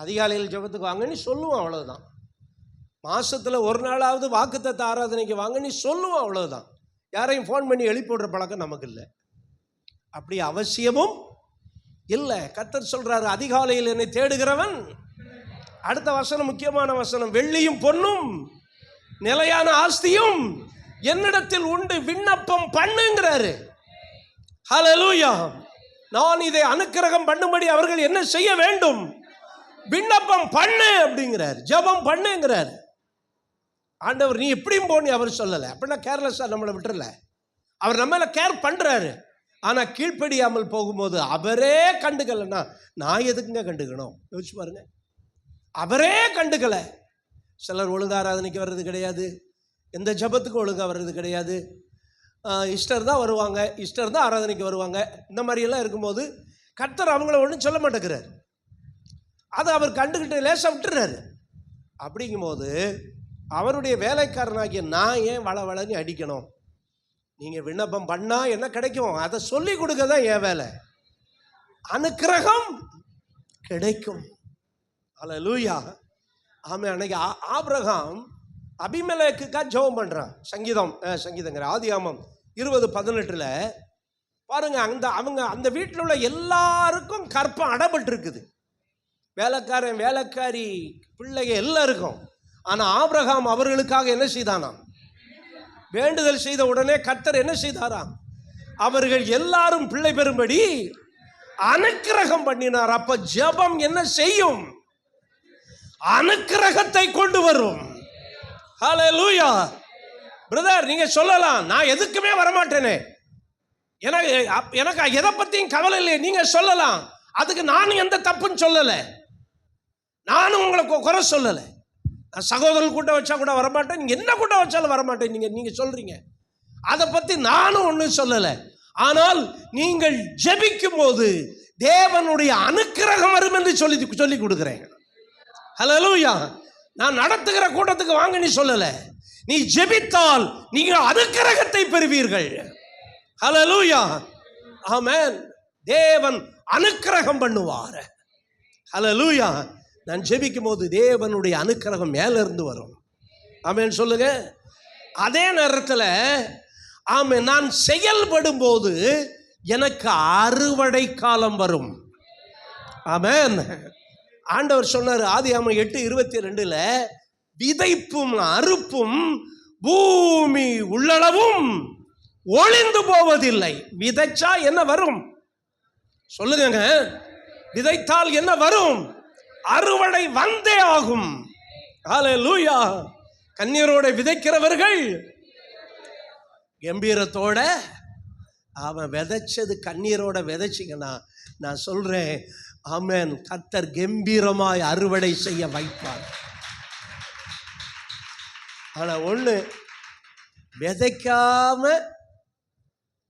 அதிகாலையில் ஜெபத்துக்கு வாங்கன்னு சொல்லுவோம், அவ்வளோதான். மாதத்தில் ஒரு நாளாவது வாக்குத்தத்த ஆராதனைக்கு வாங்கன்னு சொல்லுவோம், அவ்வளோதான். யாரையும் ஃபோன் பண்ணி எழுப்பி விடுற பழக்கம் நமக்கு இல்லை, அப்படி அவசியமும் இல்லை. கர்த்தர் சொல்கிறாரு, அதிகாலையில் என்னை தேடுகிறவன், அடுத்த வசனம் முக்கியமான வசனம், வெள்ளியும் பொன்னும் நிலையான ஆஸ்தியும் என்னிடத்தில் உண்டு, விண்ணப்பம் பண்ணுங்கிறாரு. ஹல்லேலூயா. நான் இதை அனுக்கிரகம் பண்ணும்படி அவர்கள் என்ன செய்ய வேண்டும், விண்ணப்பம் பண்ணு அப்படிங்கிறார், ஜெபம் பண்ணுங்கிறார். ஆண்டவர் நீ எப்படியும் போன்னு அவர் சொல்லலை. அப்படின்னா கேர்லெஸ்ஸாக நம்மளை விட்டுறல, அவர் நம்மளை கேர் பண்ணுறாரு. ஆனால் கீழ்ப்படியாமல் போகும்போது அவரே கண்டுக்கலைன்னா நான் எதுக்குங்க கண்டுக்கணும்? யோசிச்சு பாருங்க, அவரே கண்டுக்கலை. சிலர் ஒழுங்காக ஆராதனைக்கு வர்றது கிடையாது, எந்த ஜெபத்துக்கும் ஒழுங்காக வர்றது கிடையாது, ஈஸ்டர் தான் வருவாங்க, ஈஸ்டர் தான் ஆராதனைக்கு வருவாங்க. இந்த மாதிரியெல்லாம் இருக்கும்போது கர்த்தர் அவங்கள ஒன்றும் சொல்ல மாட்டேங்கிறார், அதை அவர் கண்டுக்கிட்டு லேசாக விட்டுறாரு. அப்படிங்கும்போது அவருடைய வேலைக்காரனாகிய நான் ஏன் வளவளன்னு அடிக்கணும்? நீங்கள் விண்ணப்பம் பண்ணால் என்ன கிடைக்கும், அதை சொல்லி கொடுக்க தான் என் வேலை. அனுக்கிரகம் கிடைக்கும். ஹல்லேலூயா. ஆமாம். அன்னைக்கு ஆபிரகாம் அபிமெலேக்குக்காக ஜெபம் பண்ணுறான். சங்கீதங்கிற ஆதியாமம் 20:18 பாருங்க, அந்த வீட்டில் உள்ள எல்லாருக்கும் கற்பம் அடப்பட்டு இருக்குது, வேலைக்காரன் வேலைக்காரி பிள்ளைங்க எல்லாருக்கும். ஆனால் ஆபிரகாம் அவர்களுக்காக என்ன செய்தானாம், வேண்டுதல் செய்த உடனே கர்த்தர் என்ன செய்தாராம், அவர்கள் எல்லாரும் பிள்ளை பெறும்படி அனுக்கிரகம் பண்ணினார். அப்ப ஜெபம் என்ன செய்யும், அனுக்கிரகத்தை கொண்டு வரும். ஹல்லேலூயா. பிரதர் நீங்க சொல்லலாம், நான் எதுக்குமே வரமாட்டேனே, எனக்கு எதை பத்தியும் கவலை இல்லை, நீங்க சொல்லலாம். அதுக்கு நானும் எந்த தப்புன்னு சொல்லலை, நானும் உங்களை குறை சொல்லலை. சகோதரன் கூட்டம் வச்சா கூட வரமாட்டேன், நீங்கள் என்ன கூட்டம் வச்சாலும் வரமாட்டேன் நீங்கள் சொல்கிறீங்க. அதை பற்றி நானும் ஒன்றும் சொல்லலை. ஆனால் நீங்கள் ஜெபிக்கும் போது தேவனுடைய அனுக்கிரகம் வரும் என்று சொல்லி கொடுக்குறேன். ஹல்லேலூயா. நான் நடத்துகிற கூட்டத்துக்கு வாங்க நீ சொல்லலை. நீ ஜெபித்தால் நீங்கள் அனுக்கிரகத்தை பெறுவீர்கள். ஹல்லேலூயா. ஆமென். தேவன் அனுக்கிரகம் பண்ணுவார். ஹல்லேலூயா. நான் ஜெபிக்கும் போது தேவனுடைய அனுக்கிரகம் மேல இருந்து வரும். ஆமென் சொல்லுங்க. அதே நேரத்தில் ஆமென், நான் செயல்படும் போது எனக்கு அறுவடை காலம் வரும். ஆமென். ஆண்டவர் சொன்னார் ஆதியாகமம் 8:22, விதைப்பும் அறுப்பும் பூமி உள்ளளவும் ஒளிந்து போவதில்லை. விதைச்சா என்ன வரும் சொல்லுங்க. விதைத்தால் என்ன வரும்? அறுவடை வந்தே ஆகும். ஹல்லேலூயா. கண்ணீரோட விதைக்கிறவர்கள் கம்பீரத்தோட, அவன் விதைச்சது கண்ணீரோட விதைச்சிங்கன்னா நான் சொல்றேன், ஆமென், கர்த்தர் கம்பீரமாய் அறுவடை செய்ய வைப்பார். ஆனா ஒண்ணு, விதைக்காம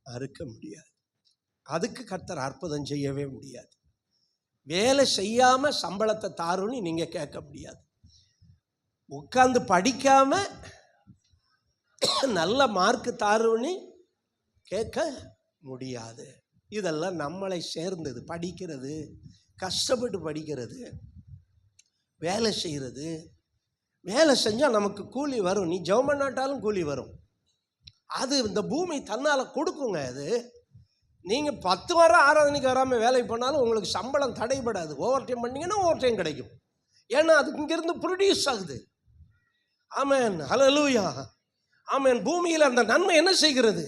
அறுக்க முடியாது. அதுக்கு கர்த்தர் அற்புதம் செய்யவே முடியாது. வேலை செய்யாம சம்பளத்தை தாருன்னு நீங்க கேட்க முடியாது. உட்கார்ந்து படிக்காம நல்ல மார்க் தாருன்னு கேட்க முடியாது. இதெல்லாம் நம்மளை சேர்ந்தது. படிக்கிறது, கஷ்டப்பட்டு படிக்கிறது, வேலை செய்கிறது. வேலை செஞ்சால் நமக்கு கூலி வரும். நீ ஜெபம் பண்ணாட்டாலும் கூலி வரும். அது இந்த பூமி தன்னால் கொடுக்குங்க. அது நீங்கள் 10 வாரம் ஆராதனைக்கு வராமல் வேலை பண்ணாலும் உங்களுக்கு சம்பளம் தடைபடாது. ஓவர் டைம் பண்ணிங்கன்னா ஓவர் டைம் கிடைக்கும். ஏன்னா அது இங்கேருந்து ப்ரொடியூஸ் ஆகுது. ஆமென். ஹல்லேலூயா. ஆமென். பூமியில் அந்த நன்மை என்ன செய்கிறது?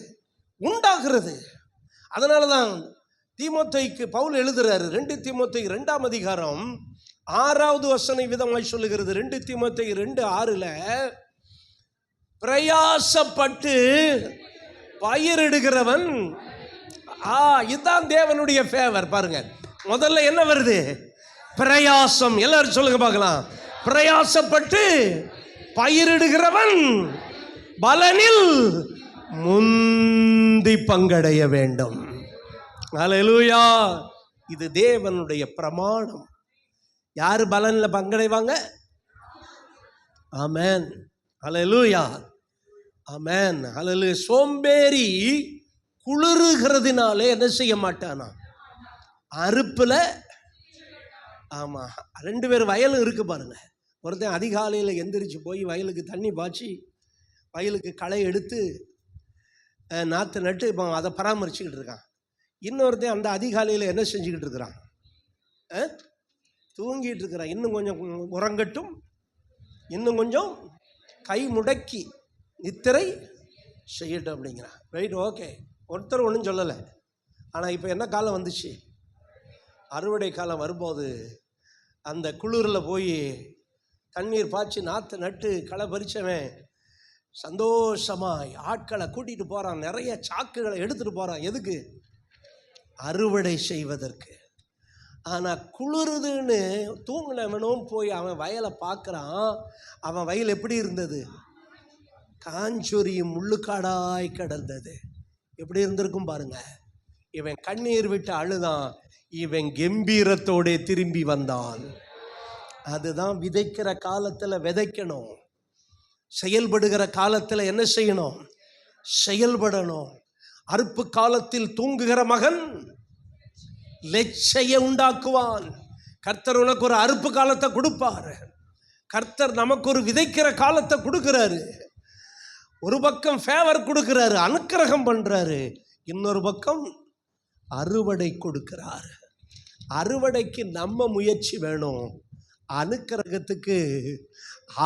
உண்டாகிறது. அதனால தான் தீமோத்தேயுக்கு பவுல் எழுதுறாரு. 2 தீமோத்தேயு 2ஆம் அதிகாரம் 6வது வசனம் விதமாய் சொல்லுகிறது. 2 தீமோத்தேயு 2:6, பிரயாசப்பட்டு பயிரிடுகிறவன். இதுதான் தேவனுடைய ஃபேவர். பாருங்க, முதல்ல என்ன வருது? பிரயாசம். எல்லாரும் சொல்லுங்க பார்க்கலாம். பிரயாசப்பட்டு பயிரிடுகிறவன் பலனில் முந்தி பங்கடைய வேண்டும். ஹல்லேலூயா. இது தேவனுடைய பிரமாணம். யாரு பலன்ல பங்கடைவாங்க? ஆமென். ஹல்லேலூயா. ஆமென். ஹல்லேலூயா. சோம்பேறி குளிருகிறதுனாலே என்ன செய்ய மாட்டானா? அறுப்புல. ஆமா, 2 பேர் வயலும் இருக்கு பாருங்க. ஒருத்தன் அதிகாலையில் எந்திரிச்சு போய் வயலுக்கு தண்ணி பாய்ச்சி வயலுக்கு களை எடுத்து நாற்று நட்டு இப்போ அதை பராமரிச்சுக்கிட்டு இருக்கான். இன்னொருத்தன் அந்த அதிகாலையில் என்ன செஞ்சுக்கிட்டு இருக்கிறான்? தூங்கிட்டு இருக்கிறான். இன்னும் கொஞ்சம் உறங்கட்டும், இன்னும் கொஞ்சம் கை முடக்கி நித்திரை செய்யட்டும் அப்படிங்கிறான். ரைட், ஓகே, ஒருத்தர் ஒன்றும் சொல்லலை. ஆனால் இப்போ என்ன காலம் வந்துச்சு? அறுவடை காலம் வரும்போது அந்த குளிரில் போய் தண்ணீர் பாய்ச்சி நாற்று நட்டு களை பறிச்சவன் சந்தோஷமாய் ஆட்களை கூட்டிகிட்டு போகிறான். நிறைய சாக்குகளை எடுத்துகிட்டு போகிறான். எதுக்கு? அறுவடை செய்வதற்கு. ஆனால் குளிருதுன்னு தூங்கினவனும் போய் அவன் வயலை பார்க்குறான். அவன் வயல் எப்படி இருந்தது? காஞ்சொரியும் முள்ளுக்காடாய் கிடந்தது. எப்படி இருந்திருக்கும் பாருங்க. இவன் கண்ணீர் விட்டு அழுதான், இவன் கம்பீரத்தோட திரும்பி வந்தான். அதுதான் விதைக்கிற காலத்தில் விதைக்கணும். செயல்படுகிற காலத்தில் என்ன செய்யணும்? செயல்படணும். அறுப்பு காலத்தில் தூங்குகிற மகன் லெச்சையை உண்டாக்குவான். கர்த்தர் உனக்கு ஒரு அறுப்பு காலத்தை கொடுப்பார். கர்த்தர் நமக்கு ஒரு விதைக்கிற காலத்தை கொடுக்கிறாரு. ஒரு பக்கம் ஃபேவர் கொடுக்கிறாரு, அனுக்கிரகம் பண்றாரு. இன்னொரு பக்கம் அறுவடை கொடுக்கிறார். அறுவடைக்கு நம்ம முயற்சி வேணும். அனுக்கிரகத்துக்கு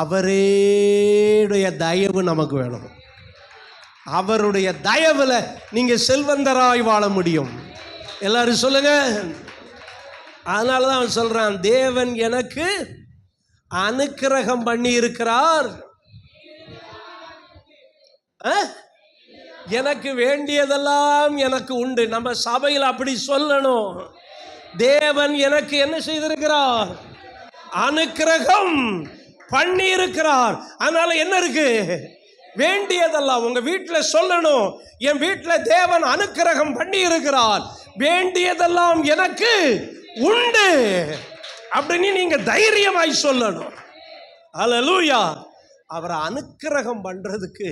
அவருடைய தயவு நமக்கு வேணும். அவருடைய தயவுல நீங்க செல்வந்தராய் வாழ முடியும். எல்லாரும் சொல்லுங்க. அதனாலதான் அவன் சொல்றான், தேவன் எனக்கு அனுக்கிரகம் பண்ணி இருக்கிறார், எனக்கு வேண்டியதெல்லாம் எனக்கு உண்டு. நம்ம சபையில் அப்படி சொல்லணும். தேவன் எனக்கு என்ன செய்திருக்கிறார்? அனுக்கிரகம் பண்ணி இருக்கிறார். அதனால என்ன இருக்கு? வேண்டியதெல்லாம் உங்க வீட்டில் சொல்லணும், என் வீட்டில் தேவன் அனுக்கிரகம் பண்ணி இருக்கிறார், வேண்டியதெல்லாம் எனக்கு உண்டு அப்படின்னு நீங்க தைரியமாய் சொல்லணும். அல்லேலூயா. அவரை அனுக்கிரகம் பண்றதுக்கு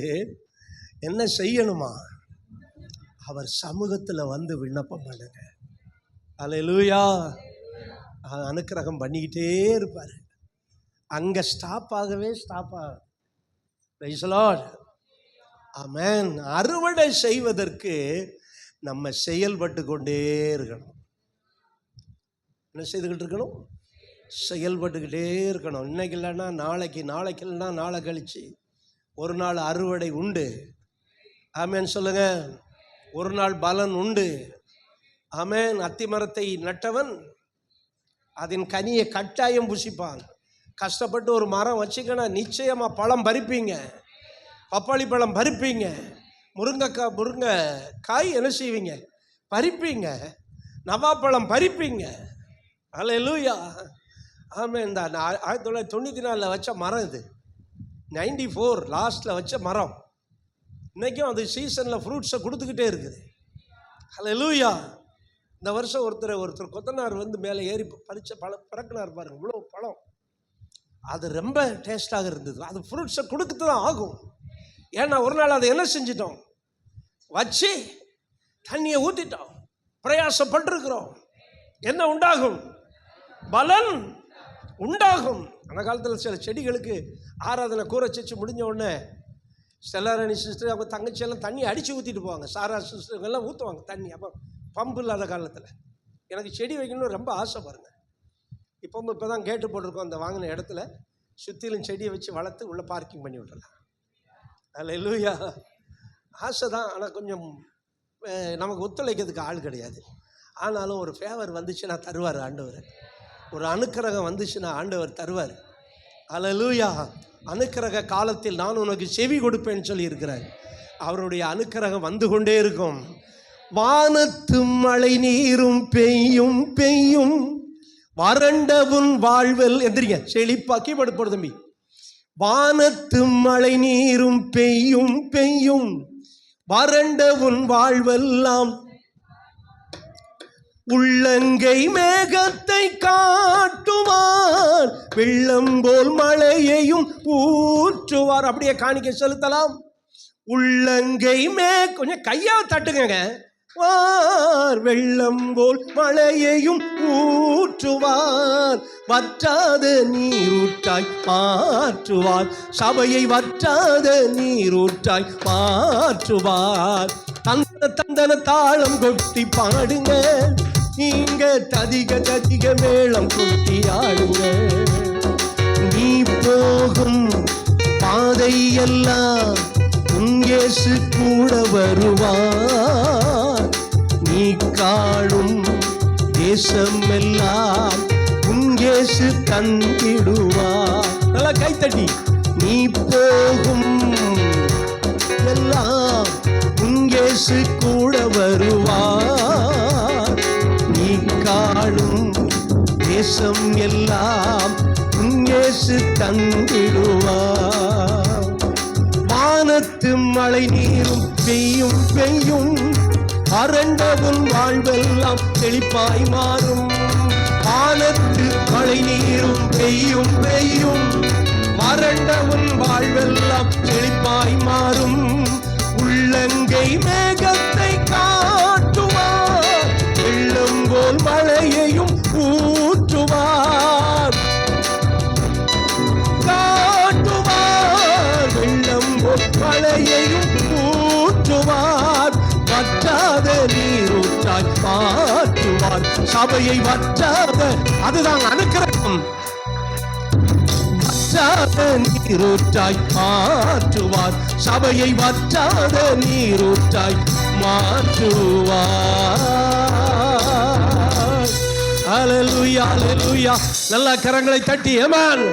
என்ன செய்யணுமா? அவர் சமூகத்தில் வந்து விண்ணப்பம் பண்ணுங்க. அல்லேலூயா. அனுக்கிரகம் பண்ணிக்கிட்டே இருப்பார். அங்கே ஸ்டாப் ஆகவே ஸ்டாப் ஆகும். Praise the Lord. ஆமென். அறுவடை செய்வதற்கு நம்ம செயல்பட்டு கொண்டே இருக்கணும். என்ன செய்துக்கிட்டு இருக்கணும்? செயல்பட்டுக்கிட்டே இருக்கணும். இன்னைக்கு இல்லைன்னா நாளைக்கு, நாளைக்கு இல்லைன்னா நாளை கழிச்சு ஒரு நாள் அறுவடை உண்டு. ஆமென் சொல்லுங்க. ஒரு நாள் பலன் உண்டு. ஆமென். அத்தி மரத்தை நட்டவன் அதன் கனியை கட்டாயம் புசிப்பான். கஷ்டப்பட்டு ஒரு மரம் வச்சுக்கணும், நிச்சயமாக பழம் பறிப்பீங்க. பப்பாளி பழம் பறிப்பீங்க. முருங்கைக்காய் என்ன செய்வீங்க? பறிப்பீங்க. நவாப்பழம் பறிப்பீங்க. அல்லேலூயா. ஆமாம். இந்த 1994 வச்ச மரம், இது 94 லாஸ்ட்டில் வச்ச மரம் இன்றைக்கும் அது சீசனில் ஃப்ரூட்ஸை கொடுத்துக்கிட்டே இருக்குது. அல்லேலூயா. இந்த வருஷம் ஒருத்தர் கொத்தனார் வந்து மேலே ஏறி பறித்த பழம் பிறக்கினார் பாருங்க, இவ்வளோ பழம். அது ரொம்ப டேஸ்டாக இருந்தது. அது ஃப்ரூட்ஸை கொடுத்து தான் ஆகும். ஏன்னா ஒரு நாள் அதை என்ன செஞ்சிட்டோம்? வச்சு தண்ணியை ஊற்றிட்டோம், பிரயாசப்பட்டிருக்கிறோம். என்ன உண்டாகும்? பலன் உண்டாகும். அந்த காலத்தில் சில செடிகளுக்கு ஆராதனை கூரைச்சு முடிஞ்ச உடனே செல்லாரணி சிஸ்டர் அவங்க தங்கச்சியெல்லாம் தண்ணி அடித்து ஊற்றிட்டு போவாங்க. சாரா சிஸ்டருங்கெல்லாம் ஊற்றுவாங்க தண்ணி. அப்போ பம்பு இல்லாத காலத்தில் எனக்கு செடி வைக்கணும்னு ரொம்ப ஆசை பாருங்கள். இப்போ தான் கேட்டு போட்டிருக்கோம். அந்த வாங்கின இடத்துல சுற்றிலும் செடியை வச்சு வளர்த்து உள்ளே பார்க்கிங் பண்ணி விட்டுறலாம். அல்லேலூயா. ஆசை தான், ஆனால் கொஞ்சம் நமக்கு ஒத்துழைக்கிறதுக்கு ஆள் கிடையாது. ஆனாலும் ஒரு ஃபேவர் வந்துச்சுன்னா தருவார் ஆண்டவர். ஒரு அனுக்கிரகம் வந்துச்சுன்னா ஆண்டவர் தருவார். அல்லேலூயா. அனுக்கிரக காலத்தில் நான் உனக்கு செவி கொடுப்பேன்னு சொல்லி இருக்கிறார். அவருடைய அனுக்கிரகம் வந்து கொண்டே இருக்கும். வானத்து மழை நீரும் பெய்யும் பெய்யும், வறண்டவுன் வாழ்வெல் எந்திரிங்க செழிப்பாக்கி படுப்போடு தம்பி. வானத்து மழை நீரும் பெய்யும் பெய்யும், வறண்டவுன் வாழ்வெல்லாம் உள்ளங்கை மேகத்தை காட்டுவார், வெள்ளம் போல் மழையையும் ஊற்றுவார். அப்படியே காணிக்கை செலுத்தலாம். உள்ளங்கை கொஞ்சம் கையா தட்டுங்க. வார் வெள்ளம் போல் மழையையும் ஊற்றுவார், வற்றாத நீரூற்றாய் மாற்றுவார். சபையை வற்றாத நீரூற்றாய் மாற்றுவார். தந்தன தாளம் கொட்டி பாடுங்க, நீங்க ததிக மேளம் கொட்டி ஆடுங்க. நீ போகும் பாதையெல்லாம் உங்கேசு கூட வருவார். நீ காணும் தேசம் எல்லாம் உங்கேசு தந்திடுவார். நல்லா கைத்தட்டி. நீ போகும் எல்லாம் உங்கேசு கூட வருவார். நீ காணும் தேசம் எல்லாம் உங்கேசு தந்திடுவார். வானத்து மழை நீரும் பெய்யும் பெய்யும், வறண்டவுன் வாழ்வெல்லாம் செழிப்பாய் மாறும். வானத்து மழை நீரும் பெய்யும் பெய்யும், வறண்டவுன் வாழ்வெல்லாம் செழிப்பாய் மாறும். உள்ளங்கை மேகத்தை காட்டுவார், வெள்ளம் போல் மழையையும் ஊற்றுவார். காட்டுவார், வெள்ளம் போல் மழையையும் ஊற்றுவார். வற்றாத நீரூற்றாய் மாற்றுவார். சபையை வற்றாத, அதுதான் அனுக்கிரகம். வற்றாத நீரூற்றாய் மாற்றுவார். சபையை வற்றாத நீரூற்றாய் மாற்றுவார். அல்லேலூயா அல்லேலூயா. நல்ல கரங்களை தட்டி ஆமென்.